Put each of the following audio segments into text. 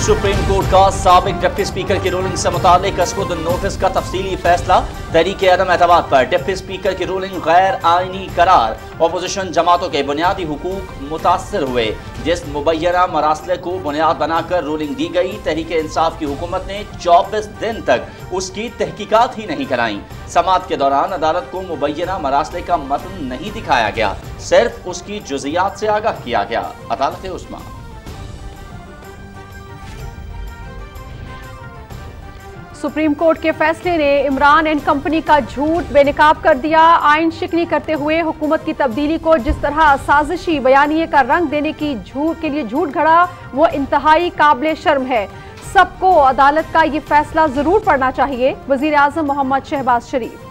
Supreme court का साबिक deputy speaker की रूलिंग से मुतालिक अस्कुद नोटिस का तफसीली फैसला। तहरीक अदम एतमाद पर डिप्टी स्पीकर की रूलिंग गैर आईनी करार। अपोजिशन जमातों के बुनियादी हुकूक मुतासर हुए। जिस मुबैना मरासले को बुनियाद बनाकर रूलिंग दी गई, तहरीक इंसाफ की हुकूमत ने 24 दिन तक उसकी तहकीकात ही नहीं कराई। समाअत के दौरान अदालत को मुबैना मरासले का मतन नहीं दिखाया गया, सिर्फ उसकी जुज़ियात से आगाह किया गया। अदालत उस्मा। सुप्रीम कोर्ट के फैसले ने इमरान एंड कंपनी का झूठ बेनकाब कर दिया। आइन शिकनी करते हुए हुकूमत की तब्दीली को जिस तरह साजिशी बयानिए का रंग देने की के लिए झूठ घड़ा, वो इंतहाई काबिल शर्म है। सबको अदालत का ये फैसला जरूर पढ़ना चाहिए। वजीर आजम मोहम्मद शहबाज शरीफ।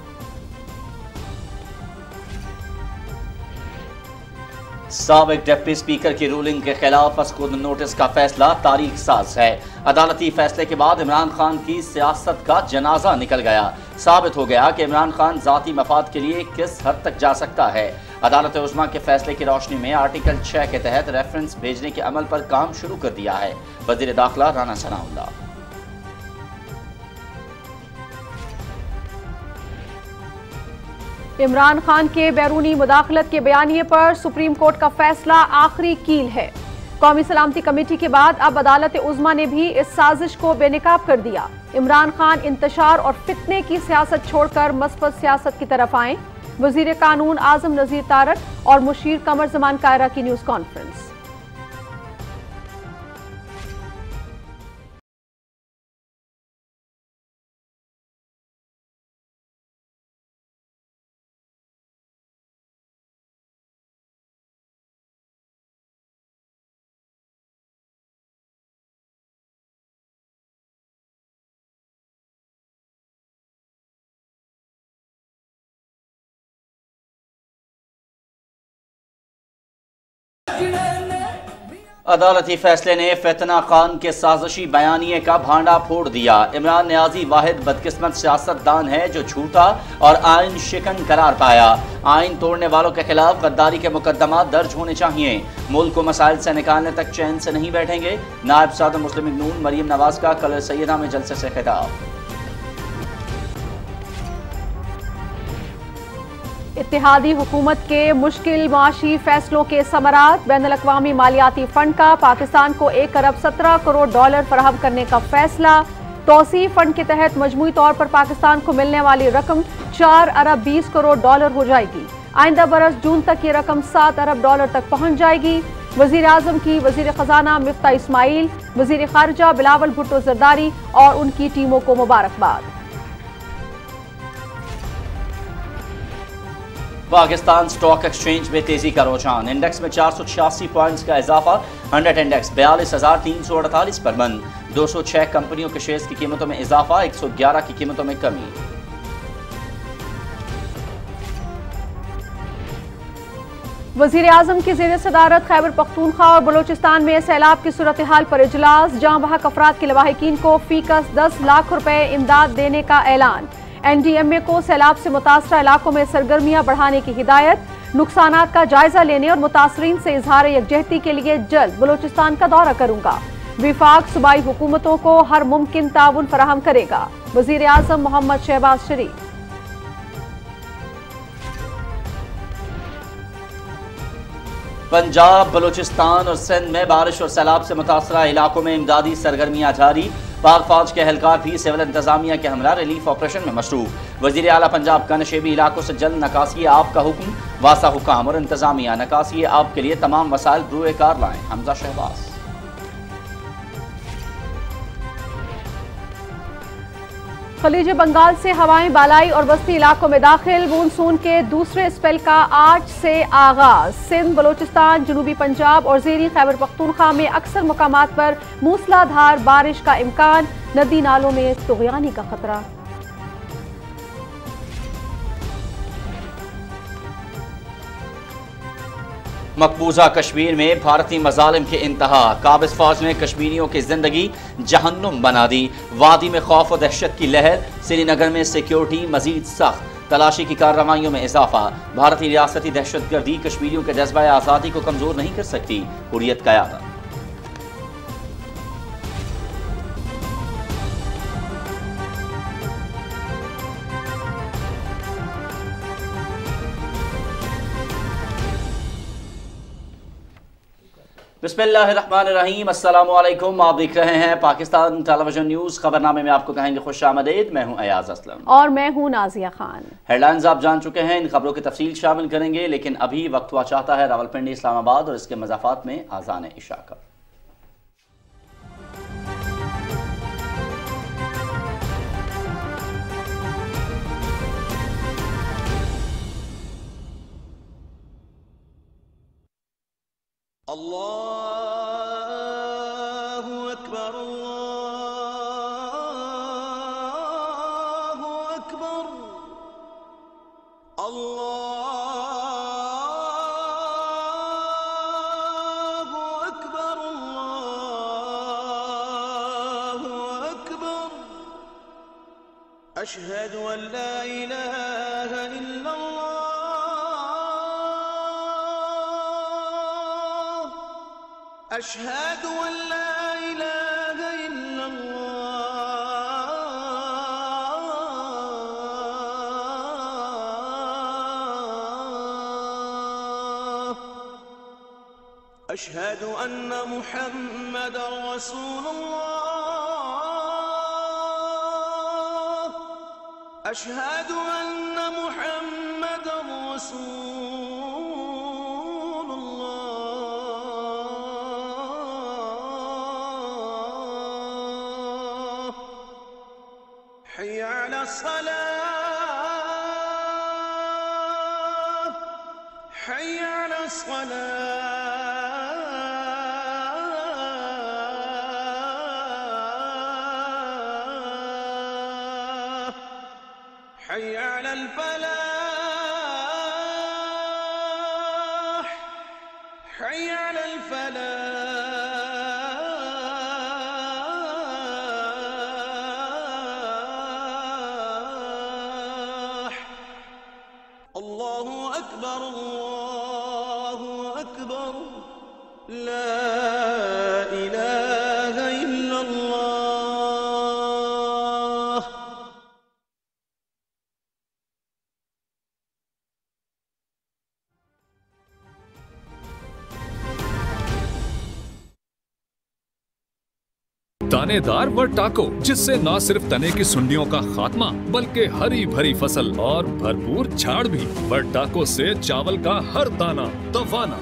साबिक डिप्टी स्पीकर की रूलिंग के खिलाफ अस्कुद नोटिस का फैसला तारीख साज है। अदालती फैसले के बाद इमरान खान की सियासत का जनाजा निकल गया। साबित हो गया कि इमरान खान जाती मफाद के लिए किस हद तक जा सकता है। अदालत उस्मा के फैसले की रोशनी में आर्टिकल 6 के तहत रेफरेंस भेजने के अमल पर काम शुरू कर दिया है। वजीर दाखिला राना सनाउल्लाह। इमरान खान के बैरूनी मुदाखलत के बयानिए पर सुप्रीम कोर्ट का फैसला आखिरी कील है। कौमी सलामती कमेटी के बाद अब अदालत उज़्मा ने भी इस साजिश को बेनकाब कर दिया। इमरान खान इंतशार और फितने की सियासत छोड़कर मस्बत सियासत की तरफ आए। वजीर कानून आजम नजीर तारक और मुशीर कमर जमान कायरा की न्यूज कॉन्फ्रेंस। अदालती फैसले ने फितना खान के साजिशी बयानिए का भांडा फोड़ दिया। इमरान नियाजी वाहिद बदकिस्मत सियासतदान है जो झूठा और आइन शिकन करार पाया। आइन तोड़ने वालों के खिलाफ गद्दारी के मुकदमा दर्ज होने चाहिए। मुल्क को मसाइल से निकालने तक चैन से नहीं बैठेंगे। नायब सदर मुस्लिम लीग नून मरियम नवाज का कल सैयदा में जलसे से खिताब। इत्तेहादी हुकूमत के मुश्किल माशी फैसलों के समरात। बैनुल-अक़वामी मालियाती फंड का पाकिस्तान को 1 अरब 17 करोड़ डॉलर फराहम करने का फैसला। तौसी फंड के तहत मजमूई तौर पर पाकिस्तान को मिलने वाली रकम 4 अरब 20 करोड़ डॉलर हो जाएगी। आइंदा बरस जून तक ये रकम 7 अरब डॉलर तक पहुंच जाएगी। वजीर आजम की वजीर खजाना मिफ्ता इस्माइल, वजीर खारजा बिलावल भुट्टो जरदारी और उनकी टीमों को मुबारकबाद। पाकिस्तान स्टॉक एक्सचेंज में तेजी का रुझान। इंडेक्स में 486 पॉइंट्स का इजाफा। 100 इंडेक्स 42,348 पर बंद। 206 कंपनियों के शेयर्स की कीमतों में इजाफा, 111 की कीमतों में कमी। वजीर आजम की ज़ेर सदारत खैबर पख्तूनख्वा और बलोचिस्तान में सैलाब की सूरत हाल पर इजलास। जहां बहक अफराद के लवाहिकीन को फीकस 10 लाख रुपए इमदाद देने का ऐलान। NDMA को सैलाब से मुतासरा इलाकों में सरगर्मियां बढ़ाने की हिदायत। नुकसानात का जायजा लेने और मुतासरीन से इजहार यकजहती के लिए जल्द बलोचिस्तान का दौरा करूंगा। विफाक सूबाई हुकूमतों को हर मुमकिन ताउन फराहम करेगा। वजीर आजम मोहम्मद शहबाज शरीफ। पंजाब, बलूचिस्तान और सिंध में बारिश और सैलाब से मुतासरा इलाकों में इमदादी सरगर्मियां जारी। पाक फौज के एहलकार भी सिविल इंतजामिया के हमरा रिलीफ ऑपरेशन में मशरूफ। वजीर आला पंजाब का नशेबी इलाकों से जल्द नकासी आब का हुक्म। वासा हुकाम और इंतजामिया नकासी आब के लिए तमाम वसाइल ब्रुए कार लाएं। हमजा शहबाज। खलीज बंगाल से हवाएं बालाई और वस्ती इलाकों में दाखिल। मानसून के दूसरे स्पेल का आज से आगाज। सिंध, बलोचिस्तान, जनूबी पंजाब और ज़ेरी खैबर पख्तूनख्वा में अक्सर मुकामात पर मूसलाधार बारिश का इम्कान। नदी नालों में तुग़यानी का खतरा। मकबूजा कश्मीर में भारतीय मजालिम के इंतहा। काबिज फौज ने कश्मीरियों की जिंदगी जहन्नुम बना दी। वादी में खौफ और दहशत की लहर। श्रीनगर में सिक्योरिटी मजीद सख्त। तलाशी की कार्रवाइयों में इजाफा। भारतीय रियासती दहशतगर्दी कश्मीरियों के जज्बा आज़ादी को कमजोर नहीं कर सकती। हुर्रियत क़यादत। बिस्मिल्लाहिर्रहमानिर्रहीम, अस्सलामु अलैकुम। आप देख रहे हैं पाकिस्तान टेलीविजन न्यूज़। खबरनामे में आपको कहेंगे खुश आमदीद। मैं हूं अयाज असलम और मैं हूं नाजिया खान। हेडलाइंस आप जान चुके हैं, इन खबरों की तफसील शामिल करेंगे, लेकिन अभी वक्त हुआ चाहता है रावलपिंडी, इस्लामाबाद और इसके मज़ाफ़ात में आज़ान इशा का। अल्लाहु अकबर, अल्लाहु अकबर, अल्लाहु अकबर, अल्लाहु अकबर। अशहदु अन ला इलाहा इल्लल्लाह, अशहदु अन ला इलाहा इल्लल्लाह, अशहदु अन्न मुहम्मदर रसूलुल्लाह, अशहदु अन्न मुहम्मदर रसूलुल्लाह। हय्य अला सलाह, हय्य अला सलाह, हय्य अलल फलाह, हय्य अलल फलाह। अल्लाहु अकबर, अल्लाहु अकबर, ला इलाहा इल्लल्लाह। दानेदार वर्टाको, जिससे न सिर्फ तने की सुंडियों का खात्मा बल्कि हरी भरी फसल और भरपूर झाड़ भी। वर्टाको से चावल का हर दाना तवाना।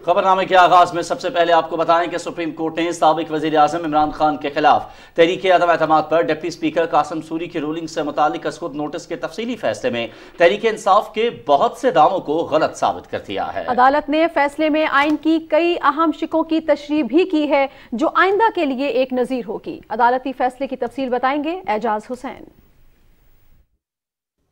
खबरनामे के आगाज में सबसे पहले आपको बताएं कि सुप्रीम कोर्ट ने साबिक वजीर आजम इमरान खान के खिलाफ तहरीके अदम एतमाद पर डिप्टी स्पीकर कासिम सूरी की रूलिंग से मुतालिक कसखुद नोटिस के तफसीली फैसले में तहरीके इंसाफ के बहुत से दावों को गलत साबित कर दिया है। अदालत ने फैसले में आइन की कई अहम शिकों की तशरीह भी की है जो आइंदा के लिए एक नजीर होगी। अदालती फैसले की तफसील बताएंगे एजाज हुसैन।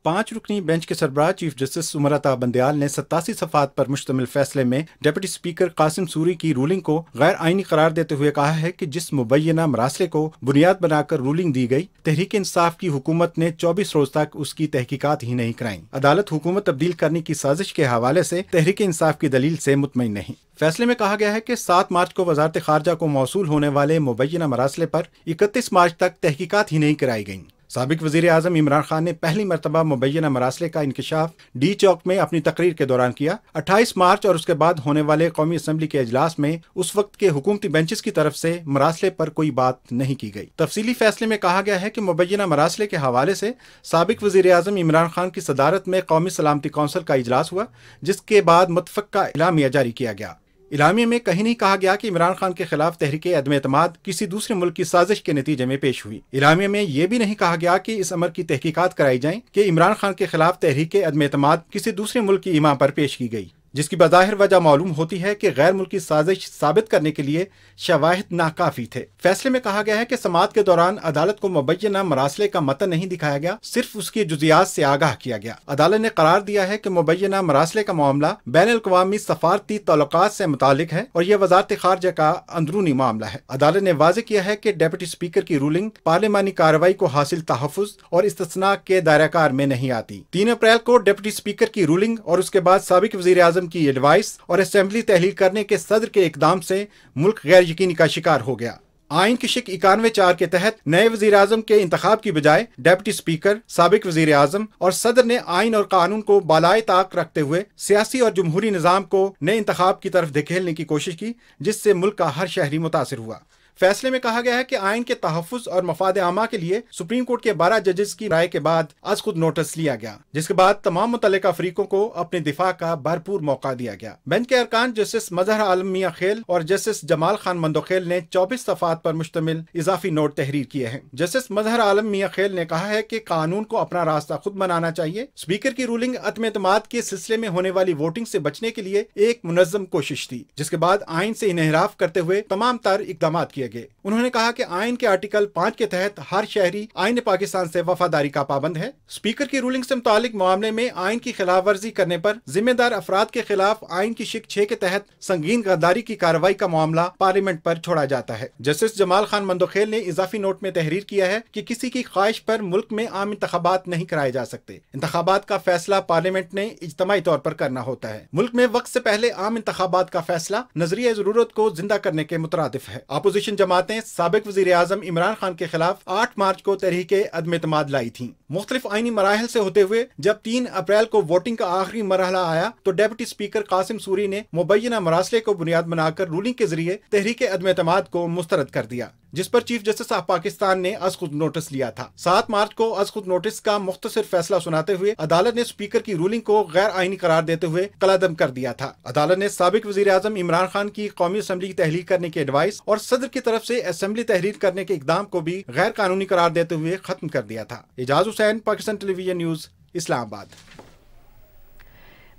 5 रुकनी बेंच के सरबराह चीफ जस्टिस उमरता बंदयाल ने 87 सफ़ात पर मुश्तमिल फैसले में डिप्टी स्पीकर कासिम सूरी की रूलिंग को गैर आइनी करार देते हुए कहा है कि जिस मुबैना मरासले को बुनियाद बनाकर रूलिंग दी गई, तहरीक इंसाफ की हुकूमत ने 24 रोज तक उसकी तहकीकात ही नहीं कराई। अदालत हुकूमत तब्दील करने की साजिश के हवाले से तहरीक इंसाफ की दलील से मुतमईन नहीं। फैसले में कहा गया है कि 7 मार्च को वजारत खारजा को मौसूल होने वाले मुबैना मरासले पर 31 मार्च तक तहकीकात ही नहीं कराई गई। साबिक वजीर आजम इमरान खान ने पहली मरतबा मुबैना मरासले का इंकशाफ डी चौक में अपनी तकरीर के दौरान किया। 28 मार्च और उसके बाद होने वाले कौमी असम्बली के इजलास में उस वक्त के हुकूमती बेंचेस की तरफ से मरासले पर कोई बात नहीं की गई। तफसीली फैसले में कहा गया है कि मुबैना मरासले के हवाले से साबिक वजीर आजम इमरान खान की सदारत में कौमी सलामती कौंसिल का इजलास हुआ, जिसके बाद मुतफ़क्का इलामिया जारी किया गया। इलामिया में कहीं नहीं कहा गया कि इमरान खान के खिलाफ तहरीक अदम एतमाद किसी दूसरे मुल्क की साजिश के नतीजे में पेश हुई। इलामिया में यह भी नहीं कहा गया कि इस अमर की तहकीकात कराई जाए कि इमरान खान के खिलाफ तहरीक अदम एतमाद किसी दूसरे मुल्क की इमाम पर पेश की गई, जिसकी बज़ाहिर वजह मालूम होती है कि गैर मुल्की साजिश साबित करने के लिए शवाहिद नाकाफी थे। फैसले में कहा गया है कि समाअत के दौरान अदालत को मुबैना मरासले का मतन नहीं दिखाया गया, सिर्फ उसकी जुजियात से आगाह किया गया। अदालत ने करार दिया है कि मुबैना मरासले का मामला बैन अल-अक़वामी सफारती ताल्लुकात से मुतालिक है और यह वजारत खारजा का अंदरूनी मामला है। अदालत ने वाज़ेह किया है कि डिप्टी स्पीकर की रूलिंग पार्लिमानी कार्रवाई को हासिल तहफ़्फ़ुज़ और इस्तिस्ना के दायराकार में नहीं आती। 3 अप्रैल को डिप्टी स्पीकर की रूलिंग और उसके बाद साबिक वज़ीर आज़म आजम की एडवाइस और असेंबली तहलील करने के सदर के इकदाम से मुल्क गैर यकीनी का शिकार हो गया। आइन की शिक 91(4) के तहत नए वजीर आजम के इंतखाब की बजाय डेप्टी स्पीकर, साबिक वजीर आजम और सदर ने आइन और कानून को बालाए ताक रखते हुए सियासी और जमहूरी निज़ाम को नए इंतखाब की तरफ धकेलने की कोशिश की, जिससे मुल्क का हर शहरी मुतासिर हुआ। फैसले में कहा गया है कि आइन के तहफ़्फ़ुज़ और मफाद आमा के लिए सुप्रीम कोर्ट के 12 जजेस की राय के बाद आज खुद नोटिस लिया गया, जिसके बाद तमाम मुतल्लिका फरीकों को अपने दिफा का भरपूर मौका दिया गया। बेंच के अरकान जस्टिस मजहर आलम मियां खेल और जस्टिस जमाल खान मंदोखेल ने 24 सफ़ात पर मुश्तमिल इजाफी नोट तहरीर किए हैं। जस्टिस मजहर आलम मियां खेल ने कहा है कि कानून को अपना रास्ता खुद बनाना चाहिए। स्पीकर की रूलिंग अदम एतमाद के सिलसिले में होने वाली वोटिंग से बचने के लिए एक मुनज़्ज़म कोशिश थी, जिसके बाद आइन से इन्हिराफ करते हुए तमाम तर इक़दाम किए गए। उन्होंने कहा कि आइन के आर्टिकल 5 के तहत हर शहरी आइन पाकिस्तान से वफादारी का पाबंद है। स्पीकर की रूलिंग से मुतालिक मामले में आइन की खिलाफ वर्जी करने पर जिम्मेदार अफराद के खिलाफ आइन की शिक 6 के तहत संगीन गद्दारी की कार्रवाई का मामला पार्लियामेंट पर छोड़ा जाता है। जस्टिस जमाल खान मंदोखेल ने इजाफी नोट में तहरीर किया है कि किसी की ख्वाहिश पर मुल्क में आम इंतखाबात नहीं कराए जा सकते। इंतखाबात का फैसला पार्लियामेंट ने इज्तिमाई तौर पर करना होता है। मुल्क में वक्त से पहले आम इंतखाबात का फैसला नजरिया जरूरत को जिंदा करने के मुतरादिफ है। अपोजिशन जमातें साबिक वजीर आजम इमरान खान के खिलाफ 8 मार्च को तहरीके अदम एतमाद लाई थी। मुख्तलिफ आईनी मराहल से होते हुए जब 3 अप्रैल को वोटिंग का आखिरी मरहला आया तो डेप्यूटी स्पीकर कासिम सूरी ने मुबैना मरासले को बुनियाद बनाकर रूलिंग के जरिए तहरीके अदम एतमाद को मुस्तरद कर दिया, जिस पर चीफ जस्टिस ऑफ पाकिस्तान ने अज खुद नोटिस लिया था। 7 मार्च को अज खुद नोटिस का मुख्तसर फैसला सुनाते हुए अदालत ने स्पीकर की रूलिंग को गैर आईनी करार देते हुए कलादम कर दिया था। अदालत ने साबिक वजीर आजम इमरान खान की कौमी असम्बली की तहलील करने की एडवाइस और सदर की तरफ से असम्बली तहरीर करने के इकदाम को भी गैर कानूनी करार देते हुए खत्म कर दिया था। Ejaz Hussain, Pakistan television news, Islamabad.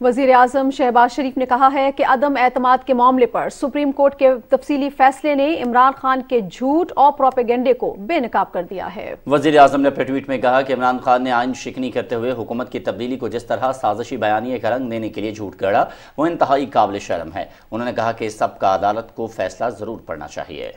वज़ीर आज़म शहबाज शरीफ ने कहा है कि अदम एतमाद के मामले पर सुप्रीम कोर्ट के तफसीली फैसले ने इमरान खान के झूठ और प्रोपेगेंडे को बेनकाब कर दिया है। वज़ीर आज़म ने अपने ट्वीट में कहा कि इमरान खान ने आइन शिकनी करते हुए हुकूमत की तब्दीली को जिस तरह साजिशी बयानिए का रंग देने के लिए झूठ गढ़ा, वो इंतहाई काबिल शर्म है। उन्होंने कहा कि इस सब का अदालत को फैसला जरूर पड़ना चाहिए।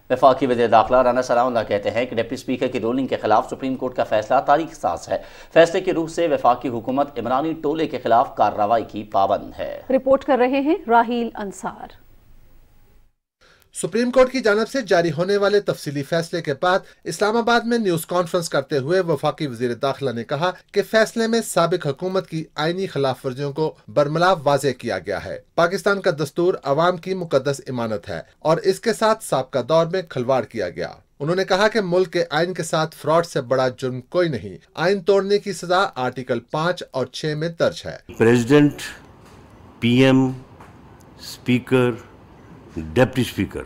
वफाकी वज़ीर दाखिला राना सनाउल्लाह कहते हैं कि डिप्टी स्पीकर की रूलिंग के खिलाफ सुप्रीम कोर्ट का फैसला तारीख साज है। फैसले की रूह से वफाकी हुकूमत इमरानी टोले के खिलाफ कार्रवाई की पाबंद है। रिपोर्ट कर रहे हैं राहील अंसार। सुप्रीम कोर्ट की जानिब से जारी होने वाले तफसीली फैसले के बाद इस्लामाबाद में न्यूज कॉन्फ्रेंस करते हुए वफाकी वजीर दाखिला ने कहा कि फैसले में साबिक हुकूमत की आईनी खिलाफ वर्जियों को बरमला वाज़े किया गया है। पाकिस्तान का दस्तूर अवाम की मुकद्दस इमानत है और इसके साथ साबिका दौर में खिलवाड़ किया गया। उन्होंने कहा कि मुल्क के आइन के साथ फ्रॉड से बड़ा जुर्म कोई नहीं। आइन तोड़ने की सजा आर्टिकल 5 और 6 में दर्ज है। President, PM, speaker, deputy speaker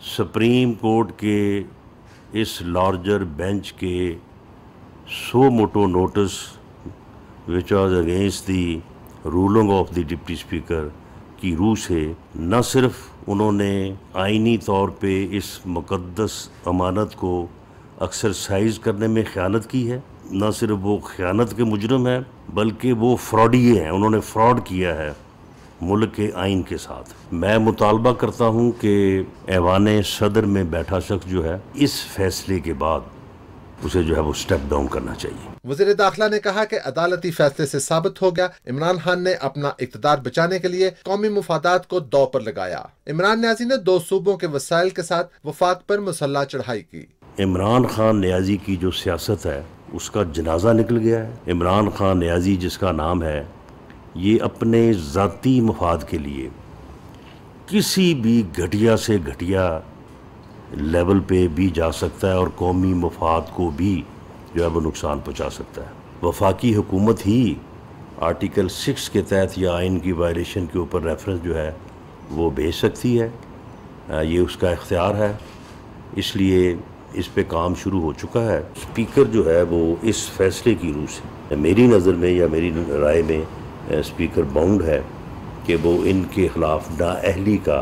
supreme court के इस लार्जर बेंच के suo motu notice which was against the ruling of the deputy speaker की रूह से न सिर्फ उन्होंने आइनी तौर पे इस मुकद्दस अमानत को एक्सरसाइज करने में ख़यानत की है, न सिर्फ वो ख़यानत के मुजरिम हैं बल्कि वो फ्रॉडिये हैं। उन्होंने फ्रॉड किया है मुल्क के आइन के साथ। मैं मुतालबा करता हूँ कि ऐवान सदर में बैठा शख्स जो है इस फैसले के बाद उसे जो है वो स्टेप डाउन करना चाहिए। वज़ीर दाखिला ने कहा कि अदालती फैसले से साबित हो गया इमरान खान ने अपना इक़्तिदार बचाने के लिए कौमी मुफादात को दांव पर लगाया। इमरान न्याजी ने 2 सूबों के वसाइल के साथ वफाक पर मुसल्ला चढ़ाई की। इमरान खान न्याजी की जो सियासत है उसका जनाजा निकल गया है। इमरान खान न्याजी जिसका नाम है, ये अपने ज़ाती मफाद के लिए किसी भी घटिया से घटिया लेवल पे भी जा सकता है और कौमी मफाद को भी जो है वो नुकसान पहुंचा सकता है। वफाकी हुकूमत ही आर्टिकल 6 के तहत या आइन की वायलेशन के ऊपर रेफरेंस जो है वो भेज सकती है, ये उसका इख्तियार है। इसलिए इस पे काम शुरू हो चुका है। स्पीकर जो है वो इस फैसले की रूह से मेरी नज़र में या मेरी राय में स्पीकर बाउंड है कि वो इनके खिलाफ नाअहली का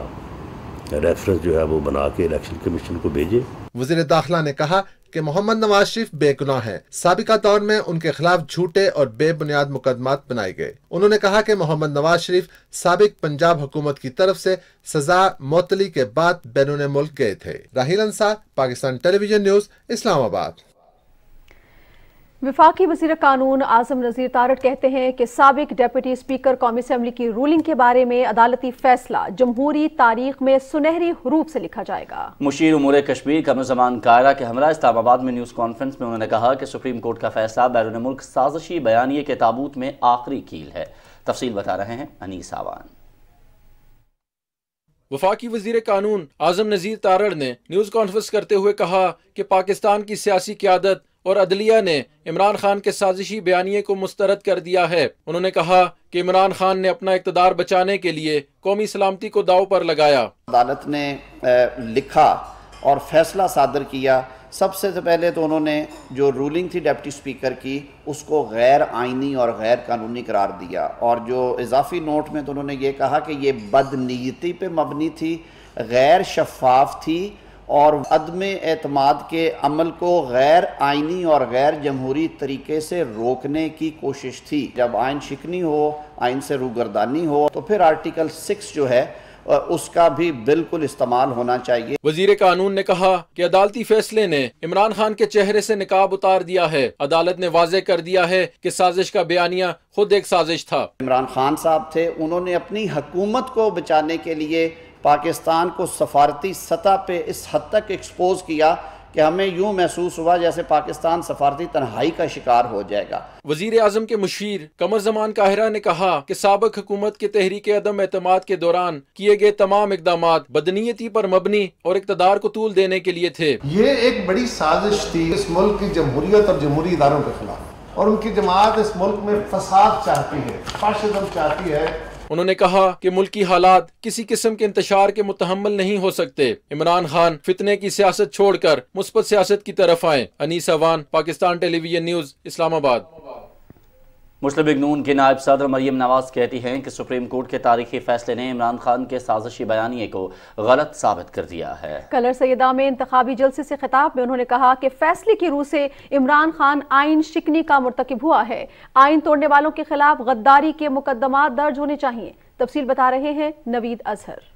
रेफरेंस जो है वो बना के इलेक्शन कमीशन को भेजे। वज़ीर दाखिला ने कहा कि मोहम्मद नवाज शरीफ बेगुनाह हैं। साबिका दौर में उनके खिलाफ झूठे और बेबुनियाद मुकदमात बनाए गए। उन्होंने कहा कि मोहम्मद नवाज शरीफ साबिक पंजाब हुकूमत की तरफ से सजा मुअत्तली के बाद बैरून मुल्क गए थे। राहील अंसार, पाकिस्तान टेलीविजन न्यूज, इस्लामाबाद। वफाकी वज़ीर कानून आज़म नज़ीर तारड़ कहते हैं कि साबिक डेप्यूटी स्पीकर कौमी असम्बली की रूलिंग के बारे में अदालती फैसला जमहूरी तारीख में सुनहरी हरूफ से लिखा जाएगा। मुशीर उमूर कश्मीर कमरुज़्ज़मान कायरा के हमरा इस्लामाबाद में न्यूज़ कॉन्फ्रेंस में उन्होंने कहा कि सुप्रीम कोर्ट का फैसला बैरून मुल्क साजिशी बयानिए के ताबूत में आखिरी कील है। तफसील बता रहे हैं अनीस आवान। वफाकी वजीर कानून आज़म नज़ीर तारड़ ने न्यूज़ कॉन्फ्रेंस करते हुए कहा कि पाकिस्तान की सियासी क़यादत और अदलिया ने इमरान खान के साजिशी बयानिए को मुस्तरद कर दिया है। उन्होंने कहा कि इमरान खान ने अपना इक़्तिदार बचाने के लिए कौमी सलामती को दांव पर लगाया। अदालत ने लिखा और फैसला सादर किया। सबसे पहले तो उन्होंने जो रूलिंग थी डिप्टी स्पीकर की उसको गैर आइनी और गैर कानूनी करार दिया, और जो इजाफी नोट में तो उन्होंने ये कहा कि ये बदनीयती पे मबनी थी, गैर शफाफ थी और अदम एतमाद के अमल को गैर आइनी और गैर जमहूरी तरीके से रोकने की कोशिश थी। जब आइन शिकनी हो, आइन से रूगर्दानी हो, तो फिर आर्टिकल 6 जो है उसका भी बिल्कुल इस्तेमाल होना चाहिए। वजीर कानून ने कहा कि अदालती फैसले ने इमरान खान के चेहरे से निकाब उतार दिया है। अदालत ने वाज़ेह कर दिया है कि साजिश का बयानिया खुद एक साजिश था। इमरान खान साहब थे, उन्होंने अपनी हुकूमत को बचाने के लिए पाकिस्तान को सफारती सतह पे इस हद तक एक्सपोज किया कि हमें यूं महसूस हुआ जैसे पाकिस्तान सफारती तन्हाई का शिकार हो जाएगा। वजीर आजम के मुशीर कमरुज़्ज़मान काहिरा ने कहा कि साबिक हुकूमत के तहरीक अदम एतमाद के दौरान किए गए तमाम इक़दामात बदनीयती पर मबनी और इक़्तिदार को तूल देने के लिए थे। ये एक बड़ी साजिश थी इस मुल्क की जमहूरियत और जमहूरी इदारों के खिलाफ, और उनकी जमात इस मुल्क में फसाद चाहती है, फाशिज्म चाहती है। उन्होंने कहा कि मुल्की हालात किसी किस्म के इंतशार के मुतहम्मल नहीं हो सकते। इमरान खान फितने की सियासत छोड़कर मुस्बत सियासत की तरफ आए। Anees Awan, Pakistan television news, Islamabad. मुस्लिम लीग नून की नायब सदर मरियम नवाज कहती हैं कि सुप्रीम कोर्ट के तारीखी फैसले ने इमरान खान के साजिशी बयानिए को गलत साबित कर दिया है। कलर सैयदा में इंतखाबी जलसे से खिताब में उन्होंने कहा कि फैसले की रूह से इमरान खान आइन शिकनी का मुर्तकिब हुआ है। आइन तोड़ने वालों के खिलाफ गद्दारी के मुकदमात दर्ज होने चाहिए। तफसील बता रहे हैं नवीद अजहर।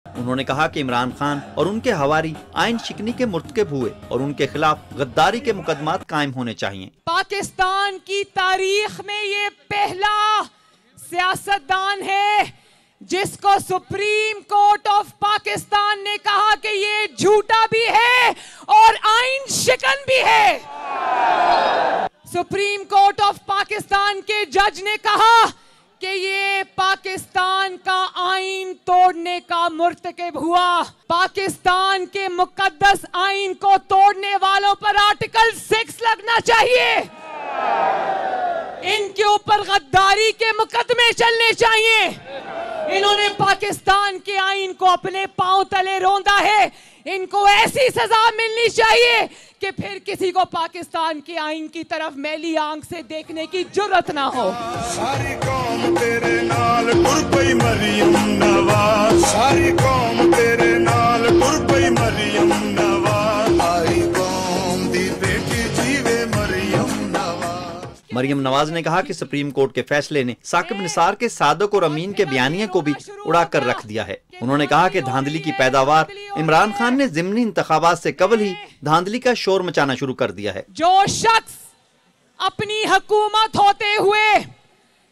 उन्होंने कहा कि इमरान खान और उनके हवारी आइन शिकनी के मुर्तकिब हुए और उनके खिलाफ गद्दारी के मुकदमात कायम होने चाहिए। पाकिस्तान की तारीख में ये पहला सियासतदान है जिसको सुप्रीम कोर्ट ऑफ पाकिस्तान ने कहा कि ये झूठा भी है और आइन शिकन भी है। सुप्रीम कोर्ट ऑफ पाकिस्तान के जज ने कहा कि ये पाकिस्तान का आइन तोड़ने का मुर्तकिब हुआ। पाकिस्तान के मुकद्दस आइन को तोड़ने वालों पर आर्टिकल 6 लगना चाहिए। इनके ऊपर गद्दारी के मुकदमे चलने चाहिए। इन्होंने पाकिस्तान के आइन को अपने पांव तले रौंदा है। इनको ऐसी सजा मिलनी चाहिए कि फिर किसी को पाकिस्तान के आइन की तरफ मैली आंख से देखने की जुर्रत ना हो। सारी कौम तेरे नाल टुर पई मरियम नवाज, सारी कौम तेरे नाल टुर पई मरियम नवाज, आई कौम दी बेटी जीवे मरियम नवाज। मरियम नवाज ने कहा कि सुप्रीम कोर्ट के फैसले ने साकिब निसार के सादक और अमीन के बयानिए को भी उड़ा कर रख दिया है। उन्होंने कहा कि धांधली की पैदावार इमरान खान ने ज़िमनी इंतखाबात से कबल ही धांधली का शोर मचाना शुरू कर दिया है। जो शख्स अपनी हुकूमत होते हुए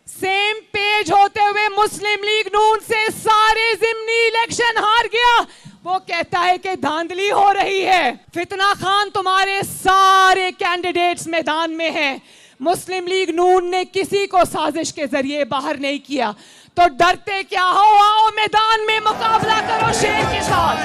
सेम पेज होते हुए मुस्लिम लीग नून से सारे ज़िमनी इलेक्शन हार गया, वो कहता है कि धांधली हो रही है। फितना खान तुम्हारे सारे कैंडिडेट्स मैदान में हैं। मुस्लिम लीग नून ने किसी को साजिश के जरिए बाहर नहीं किया, तो डरते क्या हो? आओ मैदान में मुकाबला करो शेर के साथ।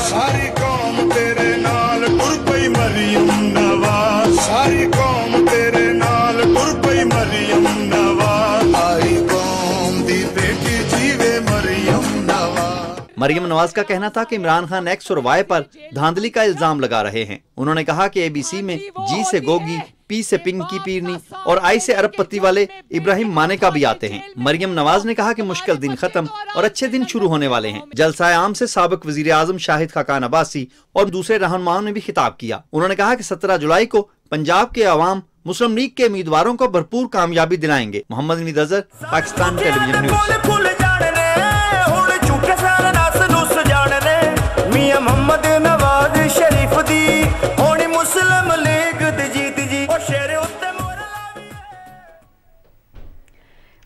सारी कौम तेरे नाल टुर पई मरियम नवाज, सारी कौम तेरे नाल टुर पई मरियम नवाज, आई कौम दी बेटी जीवे मरियम नवाज। مریم نواز کا کہنا تھا کہ عمران خان ایکس اور وائی پر دھاندلی کا الزام لگا رہے ہیں۔ انہوں نے کہا کہ ABC میں جی سے گوگی، پی سے پنکی پیرنی اور آئی سے ارب پتی والے ابراہیم مانے کا بھی آتے ہیں۔ مریم نواز نے کہا کہ مشکل دن ختم اور اچھے دن شروع ہونے والے ہیں۔ جلسہ عام سے سابق وزیر اعظم شاہد خاقان عباسی اور دوسرے رہنماؤں نے بھی خطاب کیا۔ انہوں نے کہا کہ 17 جولائی کو پنجاب کے عوام مسلم لیگ کے امیدواروں کو بھرپور کامیابی دلائیں گے۔ محمد امید اظہر، پاکستان ٹیلی ویژن نیوز۔ محمد نواز شریف دی ہونی مسلم لیگ دی جیت جی اور شیر اتے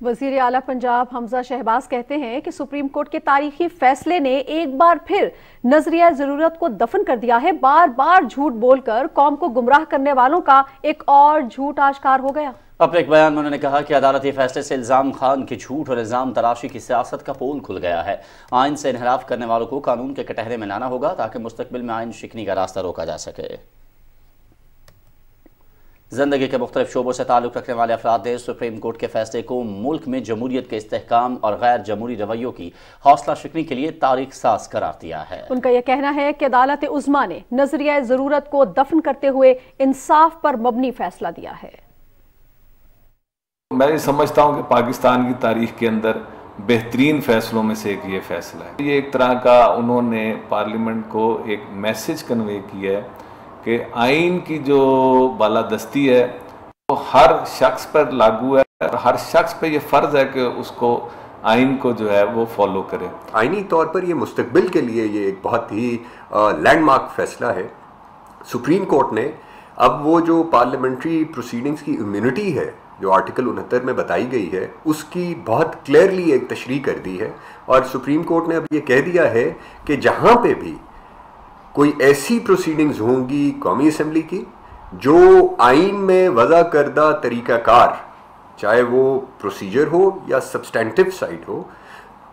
وزیر اعلیٰ پنجاب حمزہ شہباز کہتے ہیں کہ سپریم کورٹ کے تاریخی فیصلے نے ایک بار پھر نظریہ ضرورت کو دفن کر دیا ہے۔ بار بار جھوٹ بول کر قوم کو گمراہ کرنے والوں کا ایک اور جھوٹ آشکار ہو گیا۔ اپنے ایک بیان میں انہوں نے کہا کہ عدالتی فیصلے سے الزام خان کی جھوٹ اور الزام تراشی کی سیاست کا پول کھل گیا ہے۔ آئین سے انحراف کرنے والوں کو قانون کے کٹہرے میں لانا ہوگا تاکہ مستقبل میں آئین شکنی کا راستہ روکا جا سکے۔ زندگی کے مختلف شعبوں سے تعلق رکھنے والے افراد نے سپریم کورٹ کے فیصلے کو ملک میں جمہوریت کے استحکام اور غیر جمہوری رویوں کی حوصلہ شکنی کے لیے تاریخ ساز قرار دیا ہے۔ ان کا یہ کہنا ہے کہ عدالت عظمیٰ نے نظریہ ضرورت کو دفن کرتے ہوئے انصاف پر مبنی فیصلہ دیا ہے۔ میں یہ سمجھتا ہوں کہ پاکستان کی تاریخ کے اندر بہترین فیصلوں میں سے ایک یہ فیصلہ ہے۔ یہ ایک طرح کا انہوں نے پارلیمنٹ کو ایک میسج کنوے کیا ہے کہ آئین کی جو بالادستی ہے وہ ہر شخص پر لاگو ہے اور ہر شخص پہ یہ فرض ہے کہ اس کو آئین کو جو ہے وہ فالو کرے۔ آئینی طور پر یہ مستقبل کے لیے یہ ایک بہت ہی لینڈ مارک فیصلہ ہے۔ سپریم کورٹ نے اب وہ جو پارلیمنٹری پروسیڈنگز کی امیونٹی ہے جو آرٹیکل 69 میں بتائی گئی ہے اس کی بہت کلیئرلی ایک تشریح کر دی ہے، اور سپریم کورٹ نے اب یہ کہہ دیا ہے کہ جہاں پہ بھی کوئی ایسی پروسیڈنگز ہوں گی قومی اسمبلی کی جو آئین میں وضع کردہ طریقہ کار، چاہے وہ پروسیجر ہو یا سبسٹینٹیو سائڈ ہو،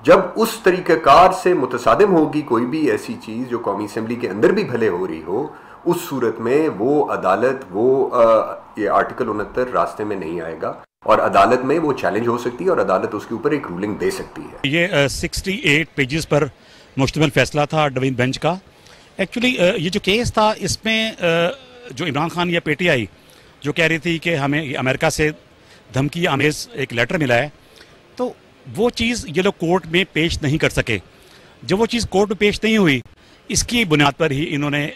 جب اس طریقہ کار سے متصادم ہوگی کوئی بھی ایسی چیز جو قومی اسمبلی کے اندر بھی بھلے ہو رہی ہو، اس صورت میں وہ عدالت یہ آرٹیکل 69 راستے میں نہیں آئے گا اور عدالت میں وہ چیلنج ہو سکتی ہے اور عدالت اس کے اوپر ایک رولنگ دے سکتی ہے۔ یہ 68 پیجز پر مشتمل فیصلہ تھا ڈوین بینچ کا۔ ایکچولی یہ جو کیس تھا اس میں جو عمران خان یا پی ٹی آئی جو کہہ رہی تھی کہ ہمیں امریکہ سے دھمکی آمیز ایک لیٹر ملا ہے، تو وہ چیز یہ لوگ کورٹ میں پیش نہیں کر سکے۔ جب وہ چیز کورٹ میں پیش نہیں ہوئی، اس کی بنیاد پر ہی انہوں نے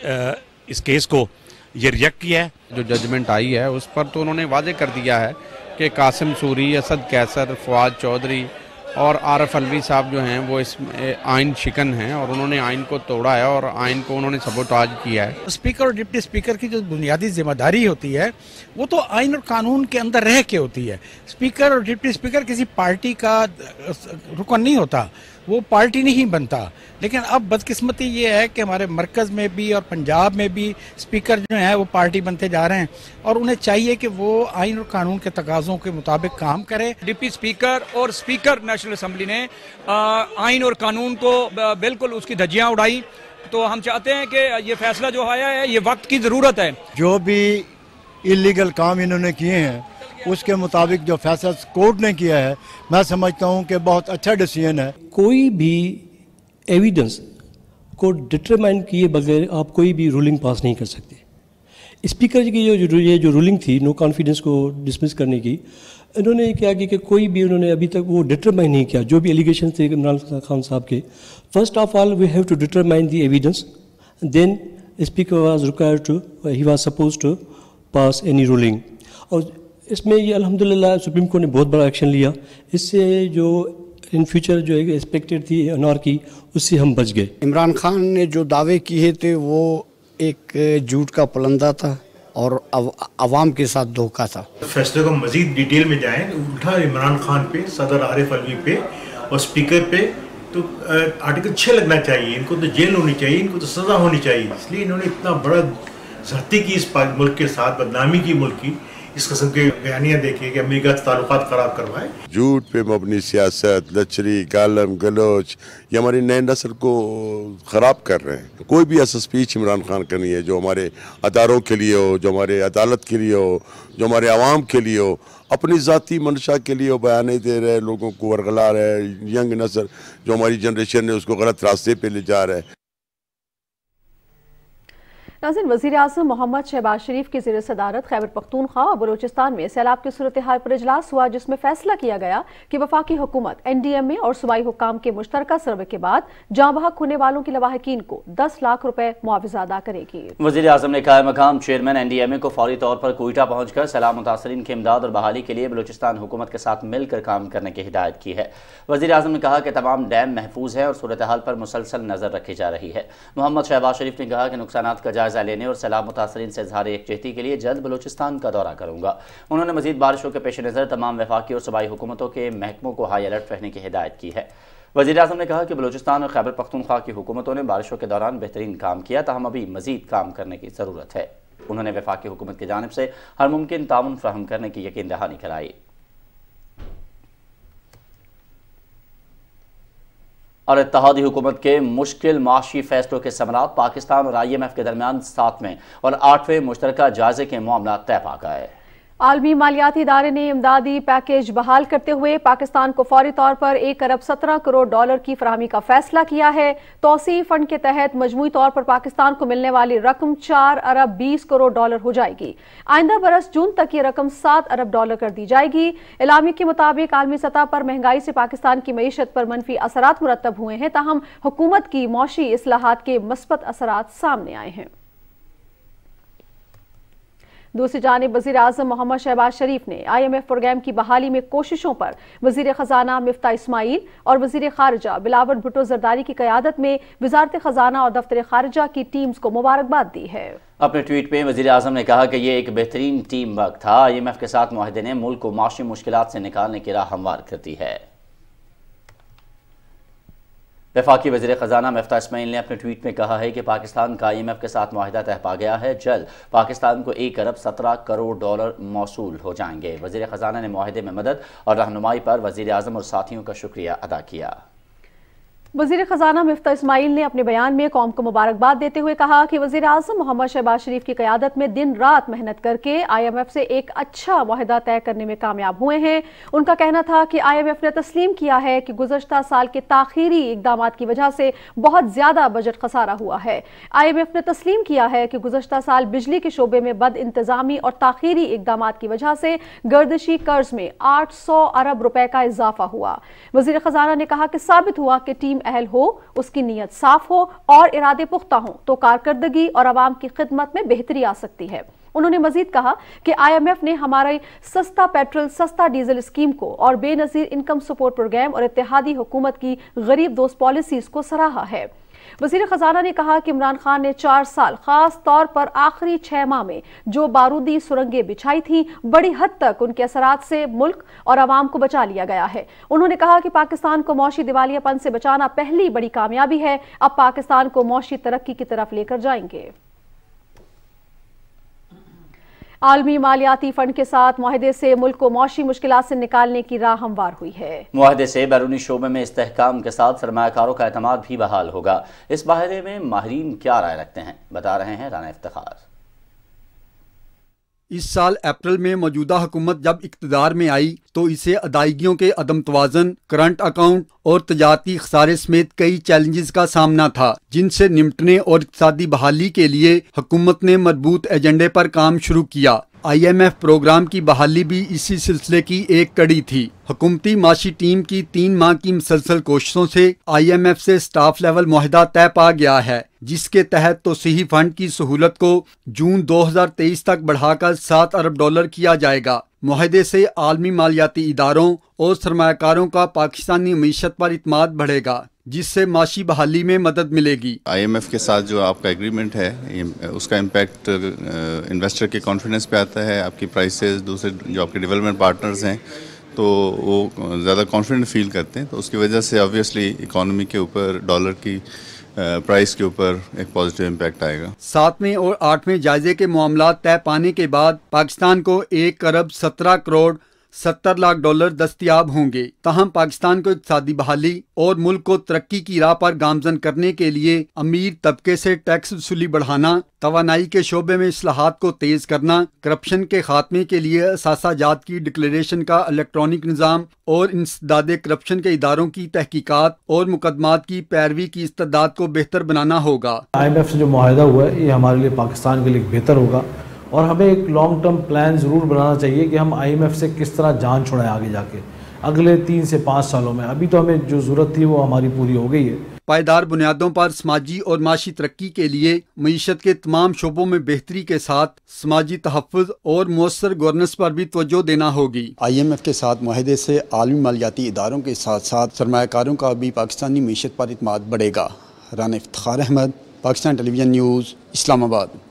اس کیس کو یہ ریجیکٹ کیا ہے۔ جو ججمنٹ آئی ہے اس پر تو انہوں نے واضح کر دیا ہے کہ قاسم سوری، اسد کیسر، فواد چودھری اور عارف الوی صاحب جو ہیں وہ اس میں آئین شکن ہیں اور انہوں نے آئین کو توڑا ہے اور آئین کو انہوں نے سبوٹاج کیا ہے۔ اسپیکر اور ڈپٹی اسپیکر کی جو بنیادی ذمہ داری ہوتی ہے وہ تو آئین اور قانون کے اندر رہ کے ہوتی ہے۔ اسپیکر اور ڈپٹی اسپیکر کسی پارٹی کا رکن نہیں ہوتا، وہ پارٹی نہیں بنتا۔ لیکن اب بدقسمتی یہ ہے کہ ہمارے مرکز میں بھی اور پنجاب میں بھی اسپیکر جو ہیں وہ پارٹی بنتے جا رہے ہیں اور انہیں چاہیے کہ وہ آئین اور قانون کے تقاضوں کے مطابق کام کرے۔ ڈپٹی اسپیکر اور اسپیکر نیشنل اسمبلی نے آئین اور قانون کو بالکل اس کی دھجیاں اڑائی، تو ہم چاہتے ہیں کہ یہ فیصلہ جو آیا ہے یہ وقت کی ضرورت ہے۔ جو بھی انلیگل کام انہوں نے کیے ہیں اس کے مطابق جو فیصلہ کورٹ نے کیا ہے میں سمجھتا ہوں کہ بہت اچھا ڈیسیژن ہے۔ کوئی بھی ایویڈنس کو ڈٹرمائن کیے بغیر آپ کوئی بھی رولنگ پاس نہیں کر سکتے۔ اسپیکر کی یہ جو رولنگ تھی نو کانفیڈنس کو ڈسمس کرنے کی، انہوں نے کیا کہ کوئی بھی انہوں نے ابھی تک وہ ڈٹرمائن نہیں کیا۔ جو بھی ایلیگیشن تھے عمران خان صاحب کے، first of all we have to determine the evidence, then speaker was required to he was suppose to pass any ruling. اور اس میں یہ الحمدللہ سپریم کورٹ نے بہت بڑا ایکشن لیا، اس سے جو ان فیوچر جو ایکسپیکٹڈ تھی انار کی، اس سے ہم بچ گئے۔ عمران خان نے جو دعوے کیے تھے وہ ایک جھوٹ کا پلندہ تھا اور عوام کے ساتھ دھوکہ تھا۔ فیصلے کو مزید ڈیٹیل میں جائیں، الٹا عمران خان پہ، صدر عارف الوی پہ اور اسپیکر پہ تو آرٹیکل 6 لگنا چاہیے، ان کو تو جیل ہونی چاہیے، ان کو تو سزا ہونی چاہیے۔ اس لیے انہوں نے اتنا بڑا زیادتی کی اس ملک کے ساتھ، بدنامی کی ملک کی، इस किस्म के बयानियाँ देखिए कि अमेरिका से ताल्लुकात खराब करवाए। झूठ पे मबनी सियासत, लचरी, गालम गलोच, ये हमारी नए नस्ल को ख़राब कर रहे हैं। कोई भी ऐसा स्पीच इमरान खान का नहीं है जो हमारे अदारों के लिए हो, जो हमारे अदालत के लिए हो, जो हमारे आवाम के लिए हो। अपनी ज़ाती मंशा के लिए बयान नहीं दे रहे, लोगों को वरगला रहे हैं। यंग नस्ल जो हमारी जनरेशन है उसको गलत रास्ते पे ले जा रहा है। नाज़रीन, वज़ीर-ए-आज़म मोहम्मद शहबाज शरीफ की ज़ेर सदारत खैबर पख्तूनख्वा और बलूचिस्तान में सैलाब की सूरत हाल पर इजलास हुआ, जिसमें फैसला किया गया कि वफाकी हुकूमत NDMA और सूबाई हुक्काम के मुश्तरका सर्वे के बाद जाँ बहक होने वालों की लवाहिकीन को 10 लाख रुपए मुआवजा अदा करेगी। वज़ीर-ए-आज़म ने कायम मकाम चेयरमैन NDMA को फौरी तौर पर कोयटा पहुंचकर सैलाब मुतासरीन की इमदाद और बहाली के लिए बलूचिस्तान हुकूमत के साथ मिलकर काम करने की हिदायत की है। वज़ीर-ए-आज़म ने कहा कि तमाम डैम महफूज है और सूरत हाल पर मुसलसल नजर रखी जा रही है। मोहम्मद शहबाज शरीफ ने कहा कि नुकसानात का जायजा लेने और सैलाब मुतासरीन से इज़हार यकजहती के लिए जल्द बलूचिस्तान का दौरा करूंगा। उन्होंने मजीद बारिशों के पेश नज़र तमाम वफाकी और सूबाई हुकूमतों के महकमों को हाई अलर्ट रहने की हिदायत की है। वज़ीर-ए-आज़म ने कहा कि बलूचिस्तान और खैबर पख्तूनख्वा की हुकूमतों ने बारिशों के दौरान बेहतरीन काम किया, ताहम अभी मजीद काम करने की ज़रूरत है। उन्होंने वफाकी हुकूमत की जानिब से हर मुमकिन ताउन फराहम करने की यकीन दहानी कराई। और इत्तेहादी हुकूमत के मुश्किल माशी फैसलों के समरात पाकिस्तान और IMF के दरमियान 7वें और 8वें मुश्तरका जायजे के मामला तय पा गए। आलमी मालियाती इदारे ने इमदादी पैकेज बहाल करते हुए पाकिस्तान को फौरी तौर पर 1 अरब 17 करोड़ डॉलर की फराहमी का फैसला किया है। तौसीई फंड के तहत मजमूई तौर पर पाकिस्तान को मिलने वाली रकम 4 अरब 20 करोड़ डॉलर हो जाएगी। आइंदा बरस जून तक ये रकम 7 अरब डॉलर कर दी जाएगी। एलामी के मुताबिक आलमी सतह पर महंगाई से पाकिस्तान की मईशत पर मनफी असरात मुरतब हुए हैं, ताहम हुकूमत की मौशी इस्लाहात के मस्बत असरात सामने आए हैं। दूसरी जानिब वज़ीर-ए-आज़म मोहम्मद शहबाज शरीफ ने IMF प्रोग्राम की बहाली में कोशिशों पर वज़ीर ख़जाना मिफ्ता इस्माइल और वज़ीर ख़ारिजा बिलावल भुट्टो ज़रदारी की क़यादत में वज़ारत ख़जाना और दफ्तर ख़ारिजा की टीम्स को मुबारकबाद दी है। अपने ट्वीट में वज़ीर-ए-आज़म ने कहा कि ये एक बेहतरीन टीम वर्क था। IMF के साथ मुआहदे ने मुल्क को माशी मुश्किलात से निकालने की राह हमवार करती है। वफाकी वज़ीर ख़जाना मिफ्ता इस्माइल ने अपने ट्वीट में कहा है कि पाकिस्तान का IMF के साथ मुआहदा तय पा गया है। जल्द पाकिस्तान को 1 अरब 17 करोड़ डॉलर मौसूल हो जाएंगे। वज़ीर ख़जाना ने मुआहदे में मदद और रहनुमाई पर वज़ीर-ए-आज़म और साथियों का शुक्रिया अदा किया। वज़ीर ख़जाना मिफ्ता इस्माइल ने अपने बयान में कौम को मुबारकबाद देते हुए कहा कि वज़ीर-ए-आज़म मोहम्मद शहबाज शरीफ की क़यादत में दिन रात मेहनत करके IMF से एक अच्छा मुआहदा तय करने में कामयाब हुए हैं। उनका कहना था कि IMF ने तस्लीम किया है कि गुज़श्ता साल के ताख़ीरी इक़दामात की वजह से बहुत ज़्यादा बजट खसारा हुआ है। IMF ने तस्लीम किया है कि गुज़श्ता साल बिजली के शोबे में बद इंतज़ामी और ताख़ीरी इक़दामात की वजह से गर्दिशी कर्ज में 800 अरब रुपए का इजाफा हुआ। वज़ीर ख़जाना ने कहा कि साबित हुआ कि टीम अहल हो, उसकी नीयत साफ हो और इरादे पुख्ता हो तो कारकर्दगी और आवाम की खिदमत में बेहतरी आ सकती है। उन्होंने मजीद कहा कि IMF ने हमारे सस्ता पेट्रोल सस्ता डीजल स्कीम को और बेनजीर इनकम सपोर्ट प्रोग्राम और इत्तेहादी हुकूमत की गरीब दोस्त पॉलिसीज को सराहा है। वज़ीर ख़जाना ने कहा कि इमरान खान ने 4 साल खास तौर पर आखिरी 6 माह में जो बारूदी सुरंगें बिछाई थी, बड़ी हद तक उनके असरात से मुल्क और आवाम को बचा लिया गया है। उन्होंने कहा कि पाकिस्तान को मौशी दिवालियापन से बचाना पहली बड़ी कामयाबी है। अब पाकिस्तान को मौशी तरक्की की तरफ लेकर जाएंगे। आलमी मालियाती फंड के साथ मुआहदे से मुल्क को मौशी मुश्किलात से निकालने की राह हमवार हुई है। मुआहदे से बैरूनी शोबे में इस्तेहकाम के साथ सरमायाकारों का एतमाद भी बहाल होगा। इस माहदे में माहिरीन क्या राय रखते हैं, बता रहे हैं राना इफ्तिखार। इस साल अप्रैल में मौजूदा हुकूमत जब इक़्तिदार में आई तो इसे अदायगियों के अदम तवाज़न, करंट अकाउंट और तजारती खसारे समेत कई चैलेंजेस का सामना था, जिनसे निपटने और इक़्तिसादी बहाली के लिए हुकूमत ने मजबूत एजेंडे पर काम शुरू किया। IMF प्रोग्राम की बहाली भी इसी सिलसिले की एक कड़ी थी। हुकूमती माशी टीम की 3 माह की मुसलसल कोशिशों से IMF से स्टाफ लेवल मुआहदा तय पा गया है, जिसके तहत तौसीही फंड की सहूलत को जून 2023 तक बढ़ाकर 7 अरब डॉलर किया जाएगा। मुआहदे से आलमी मालियाती इदारों और सरमायाकारों का पाकिस्तानी मईशत पर इत्मीनान बढ़ेगा, जिससे माशी बहाली में मदद मिलेगी। IMF के साथ जो आपका एग्रीमेंट है, उसका इम्पैक्ट इन्वेस्टर के कॉन्फिडेंस पे आता है, आपकी प्राइसेस, दूसरे जो आपके डेवलपमेंट पार्टनर्स हैं तो वो ज़्यादा कॉन्फिडेंट फील करते हैं, तो उसकी वजह से ऑब्वियसली इकॉनमी के ऊपर डॉलर की प्राइस के ऊपर एक पॉजिटिव इम्पैक्ट आएगा। 7वें और 8वें जायजे के मामलात तय पाने के बाद पाकिस्तान को 1 अरब 17 करोड़ 70 लाख डॉलर दस्तयाब होंगे। ताहम पाकिस्तान को इक़्तिसादी बहाली और मुल्क को तरक्की की राह पर गामजन करने के लिए अमीर तबके से टैक्स वसूली बढ़ाना, तवानाई के शोबे में इस्लाहात को तेज करना, करप्शन के खात्मे के लिए असासाजात की डिक्लेरेशन का इलेक्ट्रॉनिक निज़ाम और इंसदादे करप्शन के इदारों की तहकीकात और मुकदमात की पैरवी की इस्तेदाद को बेहतर बनाना होगा। IMF से जो मुआहदा हुआ है ये हमारे लिए पाकिस्तान के लिए बेहतर होगा और हमें एक लॉन्ग टर्म प्लान ज़रूर बनाना चाहिए कि हम IMF से किस तरह जान छुड़ाएं आगे जाके अगले 3 से 5 सालों में। अभी तो हमें जो ज़रूरत थी वो हमारी पूरी हो गई है। पायदार बुनियादों पर समाजी और माशी तरक्की के लिए मईशत के तमाम शोबों में बेहतरी के साथ समाजी तहफ़्फ़ुज़ और मौसर गवर्नेंस पर भी तवज्जो देना होगी। IMF के साथ मुआहदे से आलमी मालियाती इदारों के साथ साथ सरमायाकारों का भी पाकिस्तानी मईशत पर इत्मीनान बढ़ेगा। Rana Iftikhar Ahmad, Pakistan television news, Islamabad.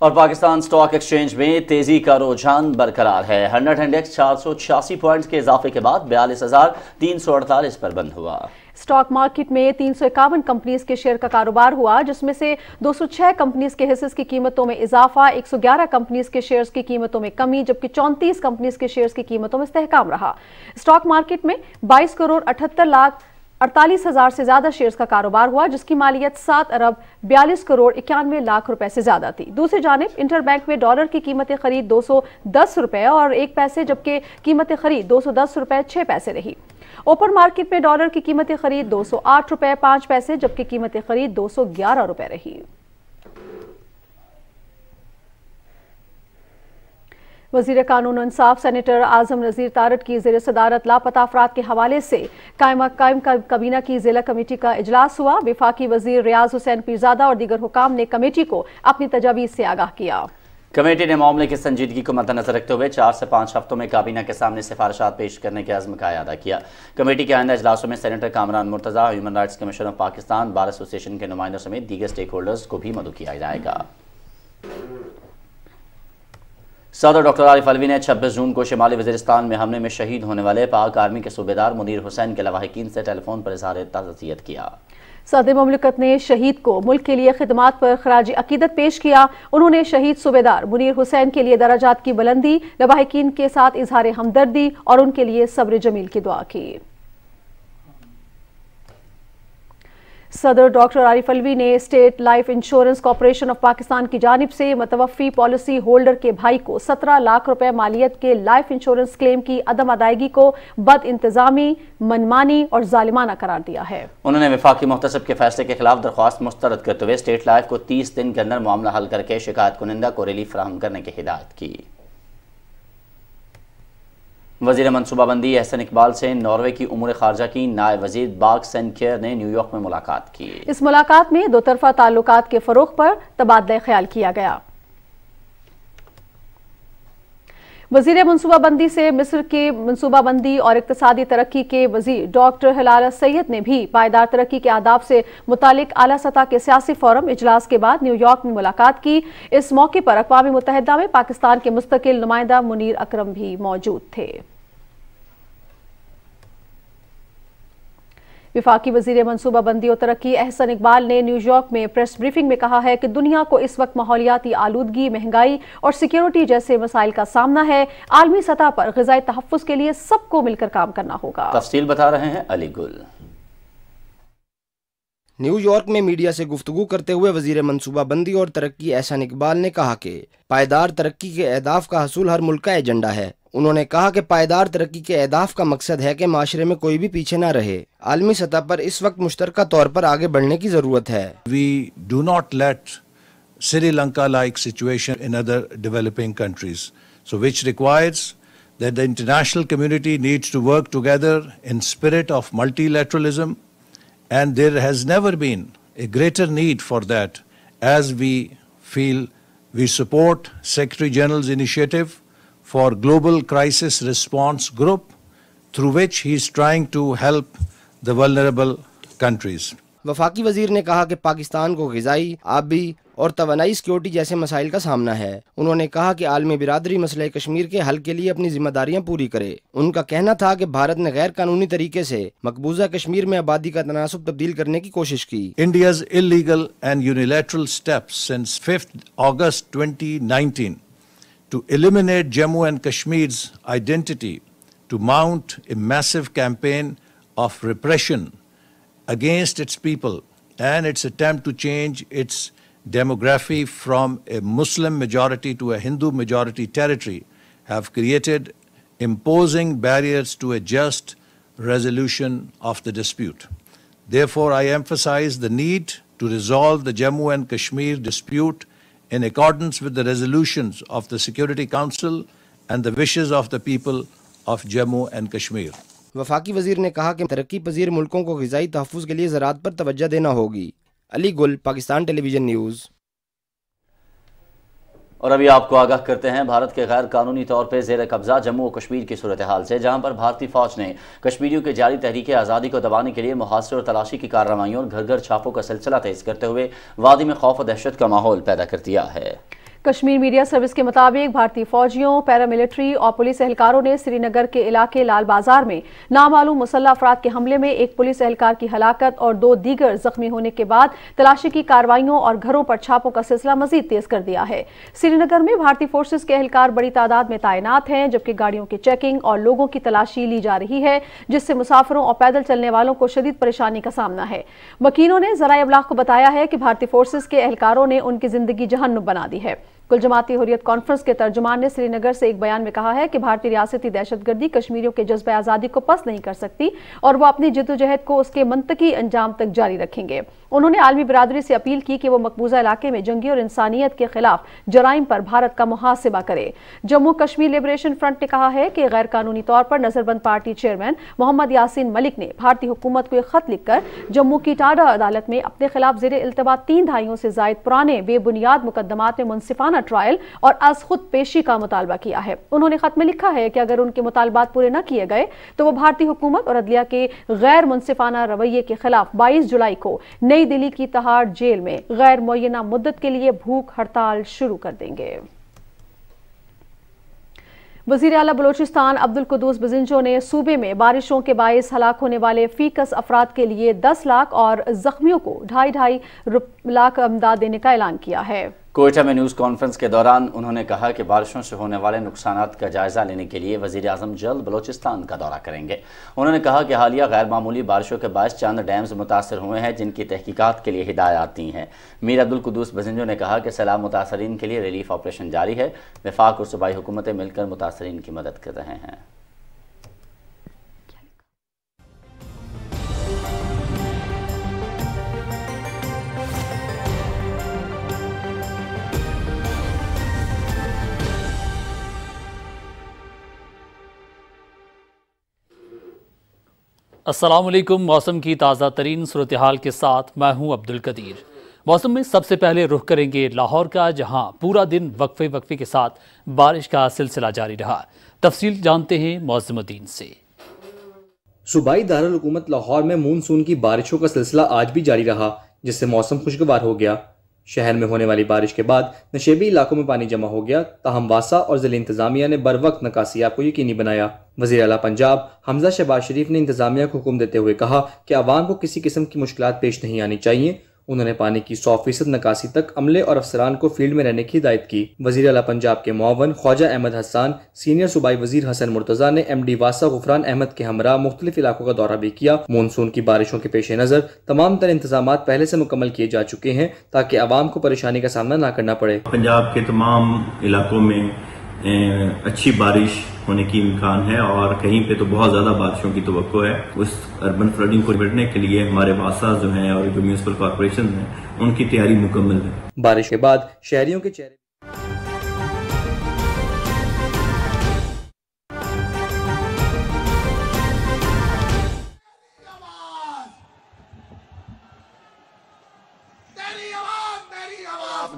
और पाकिस्तान स्टॉक एक्सचेंज में तेजी का रुझान बरकरार है। 100 इंडेक्स 486 पॉइंट्स के इजाफे के बाद 42,348 पर बंद हुआ। स्टॉक मार्केट में 351 कंपनीज के शेयर का कारोबार हुआ, जिसमें से 206 कंपनीज के हिस्सेस की कीमतों में इजाफा, 111 कंपनीज के शेयर्स की कीमतों में कमी, जबकि 34 कंपनीज के शेयर्स की कीमतों में इस्तेहकाम रहा। स्टॉक मार्केट में 22 करोड़ 78 लाख 48 हजार से ज्यादा शेयर्स का कारोबार हुआ, जिसकी मालियत 7 अरब 42 करोड़ 91 लाख रुपए से ज्यादा थी। दूसरी जानिब इंटरबैंक में डॉलर की कीमत खरीद 210 रुपए और 1 पैसे, जबकि कीमत खरीद 210 रुपए 6 पैसे रही। ओपन मार्केट में डॉलर की कीमत खरीद 208 रुपए 5 पैसे, जबकि कीमत खरीद 211 रुपए रही। वज़ीर कानून इंसाफ सेनेटर आज़म नज़ीर तारड़ की ज़ेर सदारत लापता अफराद के हवाले से कायम काबीना की ज़िला कमेटी का इजलास हुआ। वफाकी वज़ीर रियाज हुसैन पीरज़ादा और दीगर हुकाम ने कमेटी को अपनी तजावीज़ से आगाह किया। कमेटी ने मामले की संजीदगी को मद्देनजर रखते हुए 4 से 5 हफ्तों में काबीना के सामने सिफारिशात पेश करने के अज़्म का अदा किया। कमेटी के आइंदा इजलासों में senator Kamran Murtaza, human rights commission of Pakistan, bar association के नुमाइंदों समेत दीगर स्टेक होल्डर्स को भी मदऊ किया जाएगा। सदर डॉक्टर आरिफ अलवी ने 26 जून को शिमाली वज़ीरिस्तान में हमले में शहीद होने वाले पाक आर्मी के सूबेदार मुनीर हुसैन के लवाहिकीन से टेलीफोन पर इज़हार ताज़ियत किया। सदर मुमलिकत ने शहीद को मुल्क के लिए खिदमात पर खराज अकीदत पेश किया। उन्होंने शहीद सूबेदार मुनीर हुसैन के लिए दराजात की बुलंदी, लवाहिकीन के साथ इजहार हमदर्दी और उनके लिए सब्र जमील की दुआ की। सदर डॉक्टर आरिफ अलवी ने state life insurance corporation of Pakistan की जानिब से मुतवफ़ी पॉलिसी होल्डर के भाई को 17 लाख रुपए मालियत के लाइफ इंश्योरेंस क्लेम की अदम अदायगी को बद इंतजामी, मनमानी और जालिमाना करार दिया है। उन्होंने वफाकी मुहतसब के फैसले के खिलाफ दरख्वास्त मुस्तरद करते हुए स्टेट लाइफ को 30 दिन के अंदर मामला हल करके शिकायत कुनिंदा को रिलीफ फराहम करने की हिदायत की। वज़ीर मनसूबाबंदी एहसन इकबाल से नॉर्वे की उमूर खारजा की नायब वज़ीर बाग सेनकेयर ने न्यूयॉर्क में मुलाकात की। इस मुलाकात में दो तरफा ताल्लुकात के फरोग पर तबादला ख्याल किया गया। वज़ीर मनसूबाबंदी से मिस्र के मनसूबाबंदी और इक़्तिसादी तरक्की के वज़ीर डॉक्टर हिलाल सैयद ने भी पायदार तरक्की के आदाब से मुतालिक आला सतह के सियासी फोरम इजलास के बाद न्यूयॉर्क में मुलाकात की। इस मौके पर अक़वाम मुत्तहिदा में पाकिस्तान के मुस्तकिल नुमाइंदा मुनीर अकरम भी मौजूद थे। विफाकी वज़ीर मनसूबाबंदी और तरक्की एहसन इकबाल ने न्यूयॉर्क में प्रेस ब्रीफिंग में कहा है कि दुनिया को इस वक्त माहौलियाती आलूदगी, महंगाई और सिक्योरिटी जैसे मसाइल का सामना है। आलमी सतह पर ग़िज़ाई तहफ़्फ़ुज़ के लिए सबको मिलकर काम करना होगा। तफसील बता रहे हैं अली गुल। न्यूयॉर्क में मीडिया से गुफ्तगू करते हुए वज़ीर मनसूबाबंदी और तरक्की एहसन इकबाल ने कहा कि पायदार तरक्की के अहदाफ का हसूल हर मुल्क का एजेंडा है। उन्होंने कहा कि पायदार तरक्की के अहदाफ का मकसद है कि माशरे में कोई भी पीछे न रहे। आलमी सतह पर इस वक्त मुश्तरका तौर पर आगे बढ़ने की ज़रूरत है। We do not let Sri Lanka like situation in other developing countries, so which requires that the international community needs to work together in spirit of multilateralism, and there has never been a greater need for that, as we feel we support Secretary General's initiative for Global Crisis Response Group, through which he is trying to help the vulnerable countries. वफाकी वजीर ने कहा कि पाकिस्तान को ग़िज़ाई, आबी اور توانائی security جیسے مسائل کا سامنا ہے۔ انہوں نے کہا کہ عالمی برادری مسئلہ کشمیر کے حل کے لیے اپنی ذمہ داریاں پوری کرے۔ ان کا کہنا تھا کہ بھارت نے غیر قانونی طریقے سے مقبوضہ کشمیر میں آبادی کا تناسب تبدیل کرنے کی کوشش کی۔ India's illegal and unilateral steps since 5th August 2019 to eliminate Jammu and Kashmir's identity, to mount a massive campaign of repression against its people and its attempt to change its demography from a Muslim majority to a Hindu majority territory have created imposing barriers to a just resolution of the dispute. Therefore, I emphasize the need to resolve the Jammu and Kashmir dispute in accordance with the resolutions of the Security Council and the wishes of the people of Jammu and Kashmir. وفاقی وزیر نے کہا کہ ترقی پذیر ملکوں کو غذائی تحفظ کے لیے زراعت پر توجہ دینا ہوگی۔ علی گل، پاکستان ٹیلی ویژن نیوز۔ اور ابھی آپ کو آگاہ کرتے ہیں بھارت کے غیر قانونی طور پہ زیر قبضہ جموں و کشمیر کی صورتحال سے، جہاں پر بھارتی فوج نے کشمیریوں کے جاری تحریک آزادی کو دبانے کے لیے محاصرے اور تلاشی کی کارروائیوں اور گھر گھر چھاپوں کا سلسلہ تیز کرتے ہوئے وادی میں خوف و دہشت کا ماحول پیدا کر دیا ہے۔ کشمیر میڈیا سروس کے مطابق بھارتی فوجیوں، پیراملٹری اور پولیس اہلکاروں نے سری نگر کے علاقے لال بازار میں نامعلوم مسلح افراد کے حملے میں ایک پولیس اہلکار کی ہلاکت اور 2 دیگر زخمی ہونے کے بعد تلاشی کی کارروائیوں اور گھروں پر چھاپوں کا سلسلہ مزید تیز کر دیا ہے۔ سری نگر میں بھارتی فورسز کے اہلکار بڑی تعداد میں تعینات ہیں، جبکہ گاڑیوں کی چیکنگ اور لوگوں کی تلاشی لی جا رہی ہے، جس سے مسافروں اور پیدل چلنے والوں کو شدید پریشانی کا سامنا ہے۔ وکیلوں نے ذرائع ابلاغ کو بتایا ہے کہ بھارتی فورسز کے اہلکاروں نے ان کی زندگی جہنم بنا دی ہے۔ کل جماعتی حریت کانفرنس کے ترجمان نے سری نگر سے ایک بیان میں کہا ہے کہ بھارتی ریاستی دہشت گردی کشمیریوں کے جذبہ آزادی کو پس نہیں کر سکتی اور وہ اپنی جدوجہد کو اس کے منطقی انجام تک جاری رکھیں گے۔ انہوں نے عالمی برادری سے اپیل کی کہ وہ مقبوضہ علاقے میں جنگی اور انسانیت کے خلاف جرائم پر بھارت کا محاسبہ کرے۔ جموں کشمیر لبریشن فرنٹ نے کہا ہے کہ غیر قانونی طور پر نظر بند پارٹی چیئرمین محمد یاسین ملک نے بھارتی حکومت کو ایک خط لکھ کر جموں کی ٹاڈا عدالت میں اپنے خلاف زیر التوا 3 دہائیوں سے زائد پرانے بے بنیاد مقدمات میں منصفانہ ٹرائل اور از خود پیشی کا مطالبہ کیا ہے۔ انہوں نے خط میں لکھا ہے کہ اگر ان کے مطالبات پورے نہ کیے گئے تو وہ بھارتی حکومت اور عدلیہ کے غیر منصفانہ رویے کے خلاف 22 جولائی کو نئی دہلی کی تہاڑ جیل میں غیر معینہ مدت کے لیے بھوک ہڑتال شروع کر دیں گے۔ وزیر اعلیٰ بلوچستان عبدالقدوس بزنجو نے صوبے میں بارشوں کے باعث ہلاک ہونے والے فی کس افراد کے لیے 10 لاکھ اور زخمیوں کو 2.5 لاکھ امداد دینے کا اعلان کیا ہے۔ کوئٹہ میں نیوز کانفرنس کے دوران انہوں نے کہا کہ بارشوں سے ہونے والے نقصانات کا جائزہ لینے کے لیے وزیر اعظم جلد بلوچستان کا دورہ کریں گے۔ انہوں نے کہا کہ حالیہ غیر معمولی بارشوں کے باعث چند ڈیمز متاثر ہوئے ہیں، جن کی تحقیقات کے لیے ہدایات دی ہیں۔ میر عبدالقدوس بزنجو نے کہا کہ سیلاب متاثرین کے لیے ریلیف آپریشن جاری ہے۔ وفاق اور صوبائی حکومتیں مل کر متاثرین کی مدد کر رہے ہیں۔ السلام علیکم۔ موسم کی تازہ ترین صورتحال کے ساتھ میں ہوں عبدالقدیر۔ موسم میں سب سے پہلے رخ کریں گے لاہور کا، جہاں پورا دن وقفے کے ساتھ بارش کا سلسلہ جاری رہا۔ تفصیل جانتے ہیں معظم الدین سے۔ صوبائی دارالحکومت لاہور میں مونسون کی بارشوں کا سلسلہ آج بھی جاری رہا، جس سے موسم خوشگوار ہو گیا۔ شہر میں ہونے والی بارش کے بعد نشیبی علاقوں میں پانی جمع ہو گیا، تاہم واسا اور ضلع انتظامیہ نے بروقت نکاسیاب کو یقینی بنایا۔ وزیر اعلیٰ پنجاب حمزہ شہباز شریف نے انتظامیہ کو حکم دیتے ہوئے کہا کہ عوام کو کسی قسم کی مشکلات پیش نہیں آنی چاہیے۔ انہوں نے پانی کی 100% نکاسی تک عملے اور افسران کو فیلڈ میں رہنے کی ہدایت کی۔ وزیر اعلیٰ پنجاب کے معاون خواجہ احمد حسان، سینئر صوبائی وزیر حسن مرتضیٰ نے ایم ڈی واسا غفران احمد کے ہمراہ مختلف علاقوں کا دورہ بھی کیا۔ مونسون کی بارشوں کے پیش نظر تمام تر انتظامات پہلے سے مکمل کیے جا چکے ہیں تاکہ عوام کو پریشانی کا سامنا نہ کرنا پڑے۔ پنجاب کے تمام علاقوں میں اچھی بارش ہونے کی امکان ہے اور کہیں پہ تو بہت زیادہ بارشوں کی توقع ہے۔ اس اربن فلڈنگ کو نپٹنے کے لیے ہمارے واسا جو ہیں اور جو میونسپل کارپوریشن ہیں ان کی تیاری مکمل ہے۔ بارش کے بعد شہریوں کے چہرے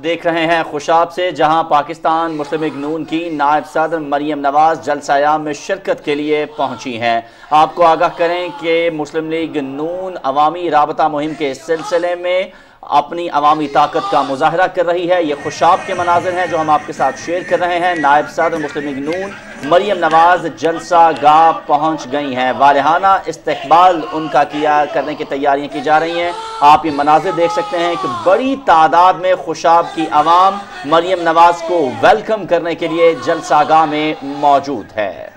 دیکھ رہے ہیں خوشاب سے، جہاں پاکستان مسلم لیگ نون کی نائب صدر مریم نواز جلسہ عام میں شرکت کے لیے پہنچی ہیں۔ آپ کو آگاہ کریں کہ مسلم لیگ نون عوامی رابطہ مہم کے سلسلے میں اپنی عوامی طاقت کا مظاہرہ کر رہی ہے۔ یہ خوشاب کے مناظر ہیں جو ہم آپ کے ساتھ شیئر کر رہے ہیں۔ نائب صدر مسلم لیگ نون مریم نواز جلسہ گاہ پہنچ گئی ہیں، والہانہ استقبال ان کا کرنے کی تیاریاں کی جا رہی ہیں۔ آپ یہ مناظر دیکھ سکتے ہیں کہ بڑی تعداد میں خوشاب کی عوام مریم نواز کو ویلکم کرنے کے لیے جلسہ گاہ میں موجود ہے۔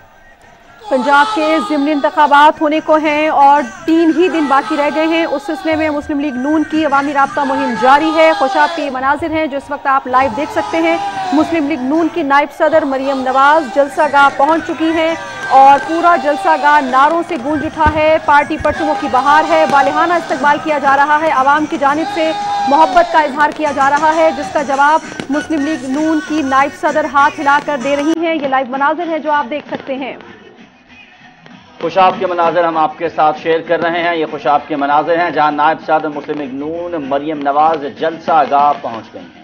پنجاب کے ضمنی انتخابات ہونے کو ہیں اور 3 ہی دن باقی رہ گئے ہیں۔ اس سلسلے میں مسلم لیگ نون کی عوامی رابطہ مہم جاری ہے۔ خوشاب کے مناظر ہیں جو اس وقت آپ لائیو دیکھ سکتے ہیں۔ مسلم لیگ نون کی نائب صدر مریم نواز جلسہ گاہ پہنچ چکی ہیں اور پورا جلسہ گاہ نعروں سے گونج اٹھا ہے۔ پارٹی پرچموں کی بہار ہے، والہانہ استقبال کیا جا رہا ہے، عوام کی جانب سے محبت کا اظہار کیا جا رہا ہے، جس کا جواب مسلم لیگ نون کی نائب صدر ہاتھ ہلا کر دے رہی ہیں۔ یہ لائیو مناظر ہیں جو آپ دیکھ سکتے ہیں۔ خوشاب کے مناظر ہم آپ کے ساتھ شیئر کر رہے ہیں۔ یہ خوشاب کے مناظر ہیں جہاں نائب صدر مسلم لیگ نون مریم نواز جلسہ گاہ پہنچ گئی ہیں۔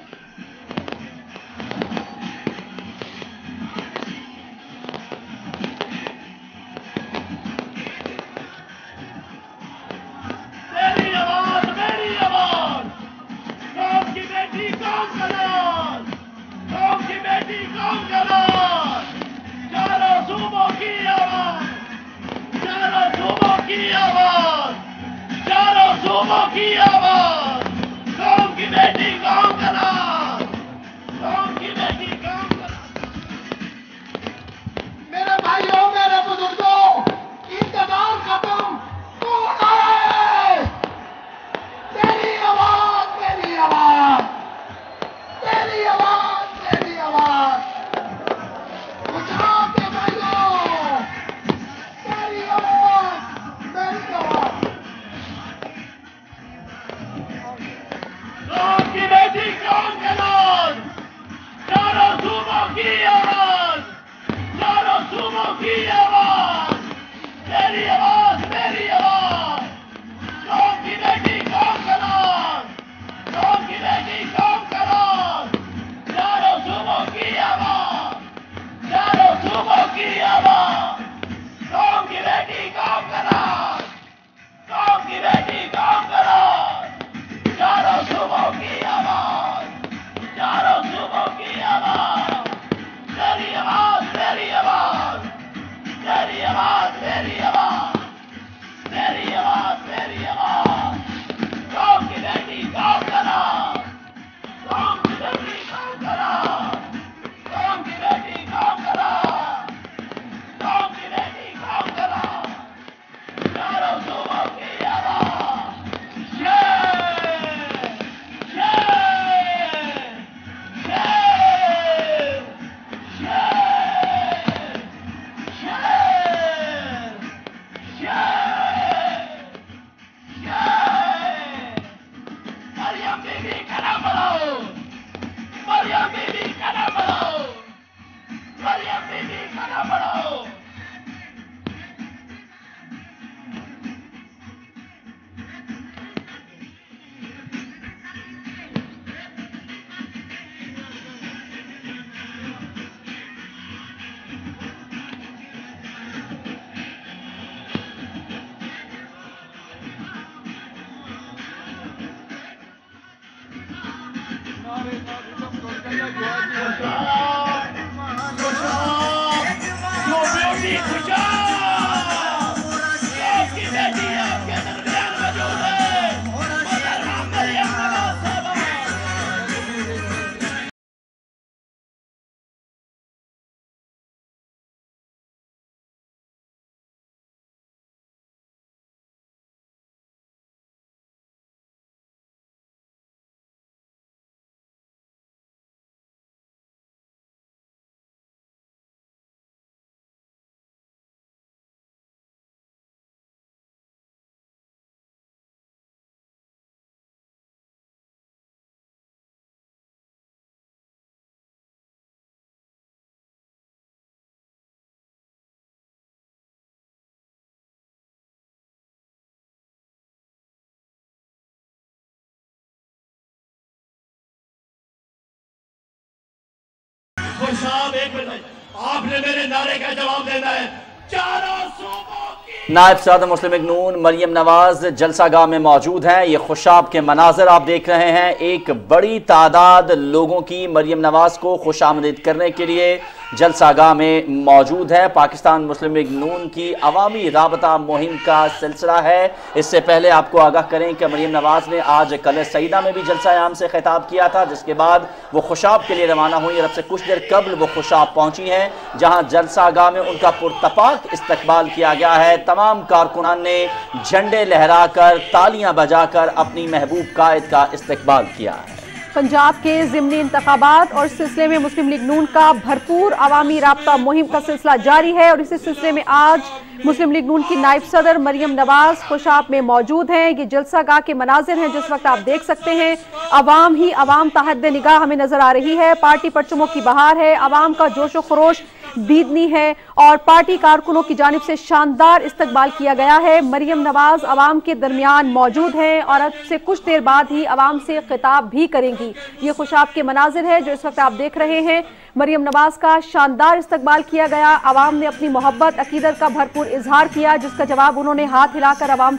خوشاب ایک منٹ، آپ نے میرے نعرے کا جواب دینا ہے۔ چاروں صوبوں नायब सदर मुस्लिम लीग नून मरियम नवाज जलसा गाह में मौजूद हैं। ये खुशाब के मनाजर आप देख रहे हैं। एक बड़ी तादाद लोगों की मरियम नवाज को खुशामदीद करने के लिए जलसा गाह में मौजूद है। पाकिस्तान मुस्लिम लीग नून की अवामी राबता मुहिम का सिलसिला है। इससे पहले आपको आगाह करें कि मरियम नवाज ने आज कल सईदा में भी जलसा आम से खिताब किया था, जिसके बाद वो खुशाब के लिए रवाना हुई और अब से कुछ देर कबल वो खुशाब पहुंची हैं, जहां जलसा गाह में उनका पुरतपाक इस्तकबाल किया गया है। तमाम कारकुनान ने झंडे लहराकर तालियां बजाकर अपनी महबूब कायद का इस्तकबाल किया है। पंजाब के ज़िमनी इंतखाबात और सिलसिले में मुस्लिम लीग नून का भरपूर अवामी राब्ता मुहिम का सिलसिला जारी है और इसी सिलसिले में आज मुस्लिम लीग नून की नायब सदर मरियम नवाज खुशाब में मौजूद हैं। ये जलसा गाह के मनाजिर हैं जिस वक्त आप देख सकते हैं। अवाम ही अवाम तहद निगाह हमें नजर आ रही है। पार्टी परचमों की बहार है, अवाम का जोश व खरोश दीदनी है और पार्टी कारकुनों की जानिब से शानदार इस्तकबाल किया गया है। मरियम नवाज अवाम के दरमियान मौजूद हैं और अब से कुछ देर बाद ही अवाम से खिताब भी करेंगी। ये खुशाब के मनाजिर है जो इस वक्त आप देख रहे हैं। मरियम नवाज का शानदार इस्तकबाल किया गया। अवाम ने अपनी मोहब्बत अकीदत का भरपूर इजहार किया, जिसका जवाब उन्होंने हाथ हिलाकर अवाम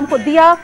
को दिया।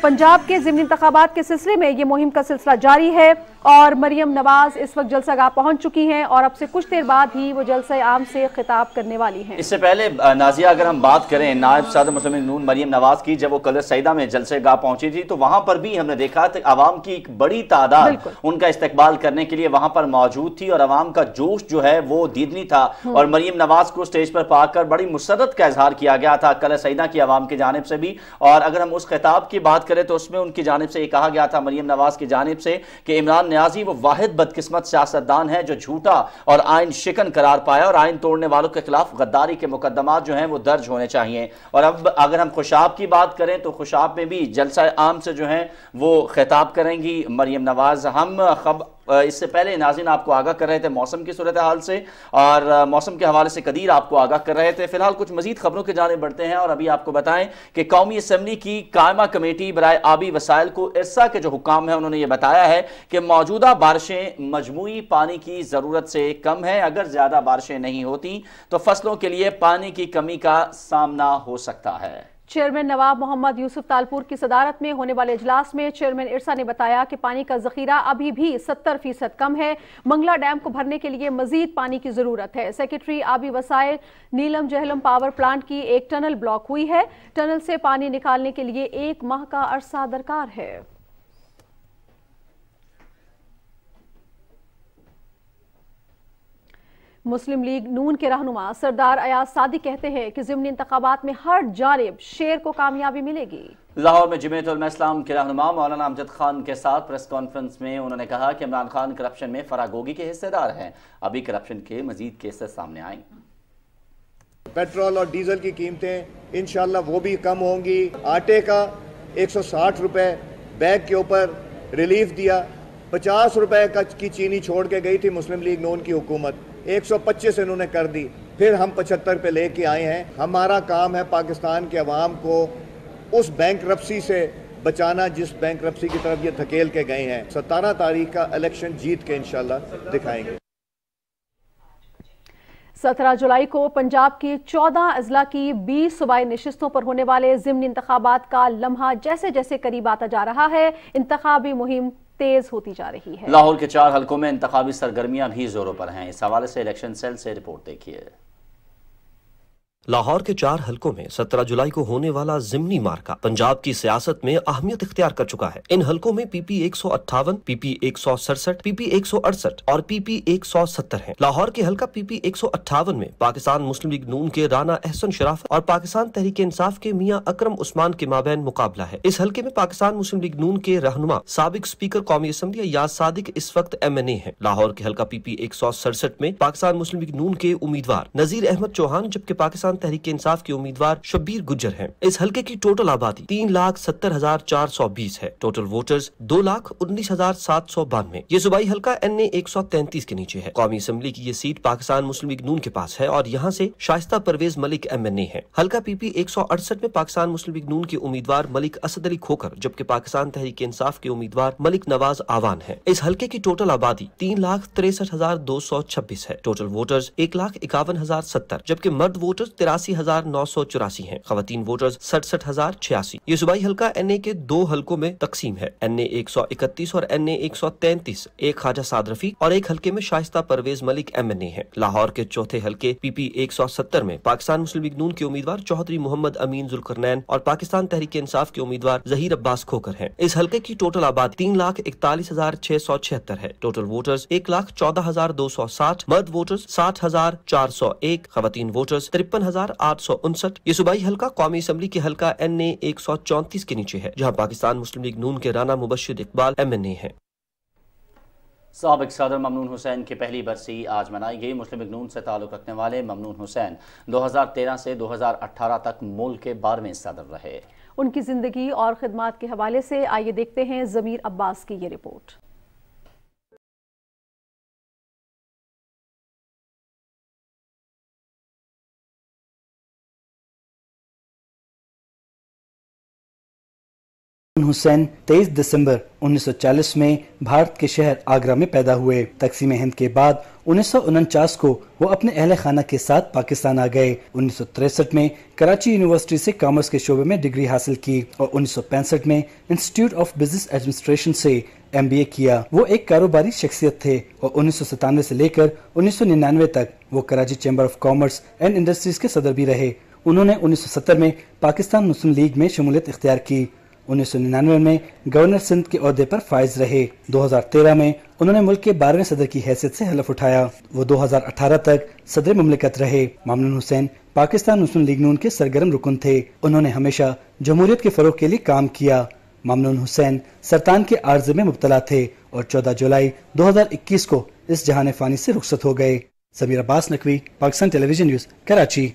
पंजाब के ज़िमनी इंतखाबात के सिलसिले में ये मुहिम का सिलसिला जारी है और मरियम नवाज इस वक्त जलसा गाह पहुंच चुकी हैं और अब से कुछ देर बाद ही वो जलसा आम से खिताब करने वाली हैं। इससे पहले नाजिया, अगर हम बात करें नायब सदर मुस्लिम लीग नून मरियम नवाज की, जब वो कल सईदा में जलसे गाह पहुंची थी तो वहां पर भी हमने देखा कि अवाम की एक बड़ी तादाद उनका इस्तकबाल करने के लिए वहां पर मौजूद थी और अवाम का जोश जो है वो दीदनी था और मरियम नवाज को स्टेज पर पाकर बड़ी मुसरत का इजहार किया गया था कल सईदा की अवाम की जानिब से भी। और अगर हम उस खिताब की बात करें तो उसमें उनकी जानिब से ये कहा गया था मरियम नवाज की जानिब से कि इमरान नियाजी वो वाहिद बदकिस्मत सियासतदान है जो झूठा और आइन शिकन करार पाया और आइन तोड़ने वालों के खिलाफ गद्दारी के मुकदमात जो हैं वो दर्ज होने चाहिए। और अब अगर हम खुशाब की बात करें तो खुशाब में भी जलसा आम से जो है वो खिताब करेंगी मरियम नवाज। हम इससे पहले नाज़रीन आपको आगाह कर रहे थे मौसम की सूरत हाल से और मौसम के हवाले से कदीर आपको आगाह कर रहे थे। फिलहाल कुछ मजीद खबरों के जाने बढ़ते हैं और अभी आपको बताएं कि कौमी असम्बली की कायमा कमेटी बराए आबी वसाइल को इरसा के जो हुक्काम है उन्होंने ये बताया है कि मौजूदा बारिशें मजमूई पानी की ज़रूरत से कम है। अगर ज़्यादा बारिशें नहीं होती तो फसलों के लिए पानी की कमी का सामना हो सकता है। चेयरमैन नवाब मोहम्मद यूसुफ तालपुर की सदारत में होने वाले इजलास में चेयरमैन इरसा ने बताया कि पानी का जखीरा अभी भी 70% कम है। मंगला डैम को भरने के लिए मजीद पानी की जरूरत है। सेक्रेटरी आबी वसाइल नीलम जहलम पावर प्लांट की एक टनल ब्लॉक हुई है। टनल से पानी निकालने के लिए 1 माह का अरसा दरकार है। मुस्लिम लीग नून के रहनुमा सरदार अयाज सादी कहते हैं कि ज़िमनी इंतखाबात में हर जानिब शेर को कामयाबी मिलेगी। लाहौर में जमीयत उलमा इस्लाम के रहनुमा मौलाना अमजद खान के साथ प्रेस कॉन्फ्रेंस में उन्होंने कहा कि इमरान खान करप्शन में फरागोगी के हिस्सेदार हैं। अभी करप्शन के मजीद केसेस सामने आएंगे। पेट्रोल और डीजल की कीमतें इंशाल्लाह वो भी कम होंगी। आटे का 160 रुपए बैग के ऊपर रिलीफ दिया। 50 रुपए की चीनी छोड़ के गई थी मुस्लिम लीग नून की हुकूमत, 125 इन्होंने कर दी। फिर हम 75 पे लेके आए हैं। हमारा काम है पाकिस्तान के अवाम को उस बैंकरप्सी से बचाना जिस बैंकरप्सी की तरफ ये धकेल के गए हैं। 17 तारीख का इलेक्शन जीत के इंशाल्लाह दिखाएंगे। 17 जुलाई को पंजाब की 14 अजला की 20 सूबाई नशिस्तों पर होने वाले ज़िमनी इंतखाबात का लम्हा जैसे जैसे करीब आता जा रहा है, इंतखाबी मुहिम तेज होती जा रही है। लाहौर के 4 हलकों में इंतखाबी सरगर्मियां भी जोरों पर हैं। इस हवाले से इलेक्शन सेल से रिपोर्ट देखिए। लाहौर के 4 हलकों में 17 जुलाई को होने वाला ज़िमनी मार्का पंजाब की सियासत में अहमियत इख्तियार कर चुका है। इन हलकों में PP 158, PP 167, PP 168 और PP 170 है। लाहौर के हलका PP 158 में पाकिस्तान मुस्लिम लीग नून के राना एहसन शराफ और पाकिस्तान तहरीक इंसाफ के मियां अकरम उस्मान के माबैन मुकाबला है। इस हलके में पाकिस्तान मुस्लिम लीग नून के रहनुमा साबिक स्पीकर कौमी असम्बली अयाज सादिक इस वक्त MNA है। लाहौर के हलका PP 167 में पाकिस्तान मुस्लिम लीग नून के उम्मीदवार नजीर अहमद चौहान जबकि पाकिस्तान तहरीक इंसाफ के उम्मीदवार शब्बीर गुज्जर हैं। इस हलके की टोटल आबादी 3,70,420 है। Total voters 2,19,792। ये सूबाई हलका NA 133 के नीचे है। कौमी असम्बली की ये सीट पाकिस्तान मुस्लिम लीग नून के पास है और यहाँ से शाइस्ता परवेज मलिक MNA है। हलका PP 168 में पाकिस्तान मुस्लिम लीग नून के उम्मीदवार मलिक असद अली खोकर जबकि पाकिस्तान तहरीक इंसाफ के उम्मीदवार मलिक नवाज आवान है। इस हलके की टोटल आबादी 3,63,226 है। टोटल वोटर्स 1,51,070 जबकि मर्द वोटर्स 83,984 हैं। खवातीन वोटर्स 67,086। ये सूबाई हल्का NA के 2 हलकों में तकसीम है। NA 131 और NA 133 एक ख्वाजा साद रफी और एक हल्के में शाइस्ता परवेज मलिक MNA है। लाहौर के चौथे हल्के PP 170 में पाकिस्तान मुस्लिम लीग नून के उम्मीदवार चौधरी मोहम्मद अमीन जुल्करनैन और पाकिस्तान तहरीक इंसाफ के उम्मीदवार जहीर अब्बास खोकर हैं। इस हल्के की टोटल आबादी 3,41,676 है। टोटल वोटर्स 1,14,260, मर्द वोटर्स 60,401, खवातीन वोटर्स 53,859। ये सूबाई हल्का कौमी असम्बली के हल्का NA 134 के नीचे है, जहाँ पाकिस्तान मुस्लिम लीग नून के राना मुबश्शिर इकबाल MNA है। साबिक सदर ममनून हुसैन की पहली बरसी आज मनाई गई। मुस्लिम लीग नून से ताल्लुक़ रखने वाले ममनून हुसैन 2013 से 2018 तक मुल्क के 12वें सदर रहे। उनकी जिंदगी और खिदमात के हवाले से आइए देखते हैं ज़मीर अब्बास की ये रिपोर्ट। हुसैन 23 दिसंबर 1940 में भारत के शहर आगरा में पैदा हुए। तकसीम हिंद के बाद 1949 को वो अपने अहले खाना के साथ पाकिस्तान आ गए। 1963 में कराची यूनिवर्सिटी से कॉमर्स के शोबे में डिग्री हासिल की और 1965 में इंस्टीट्यूट ऑफ बिजनेस एडमिनिस्ट्रेशन से MBA किया। वो एक कारोबारी शख्सियत थे और 1997 से लेकर 1999 तक वो Karachi chamber of commerce and industries के सदर भी रहे। उन्होंने 1970 में पाकिस्तान मुस्लिम लीग में शमूलियत इख्तियार की। 1999 में गवर्नर सिंध के ओहदे पर फाइज रहे। 2013 में उन्होंने मुल्क के 12वें सदर की हैसियत से हलफ उठाया। वो 2018 तक सदर मुमलिकत रहे। ममनून हुसैन पाकिस्तान मुस्लिम लीग नून के सरगर्म रुकन थे। उन्होंने हमेशा जमहूरियत के फरोग के लिए काम किया। ममनून हुसैन सरतान के आर्जे में मुब्तला थे और 14 जुलाई 2021 को इस जहान फानी से रुखसत हो गए। ज़मीर अब्बास नकवी, पाकिस्तान टेलीविजन न्यूज़, कराची।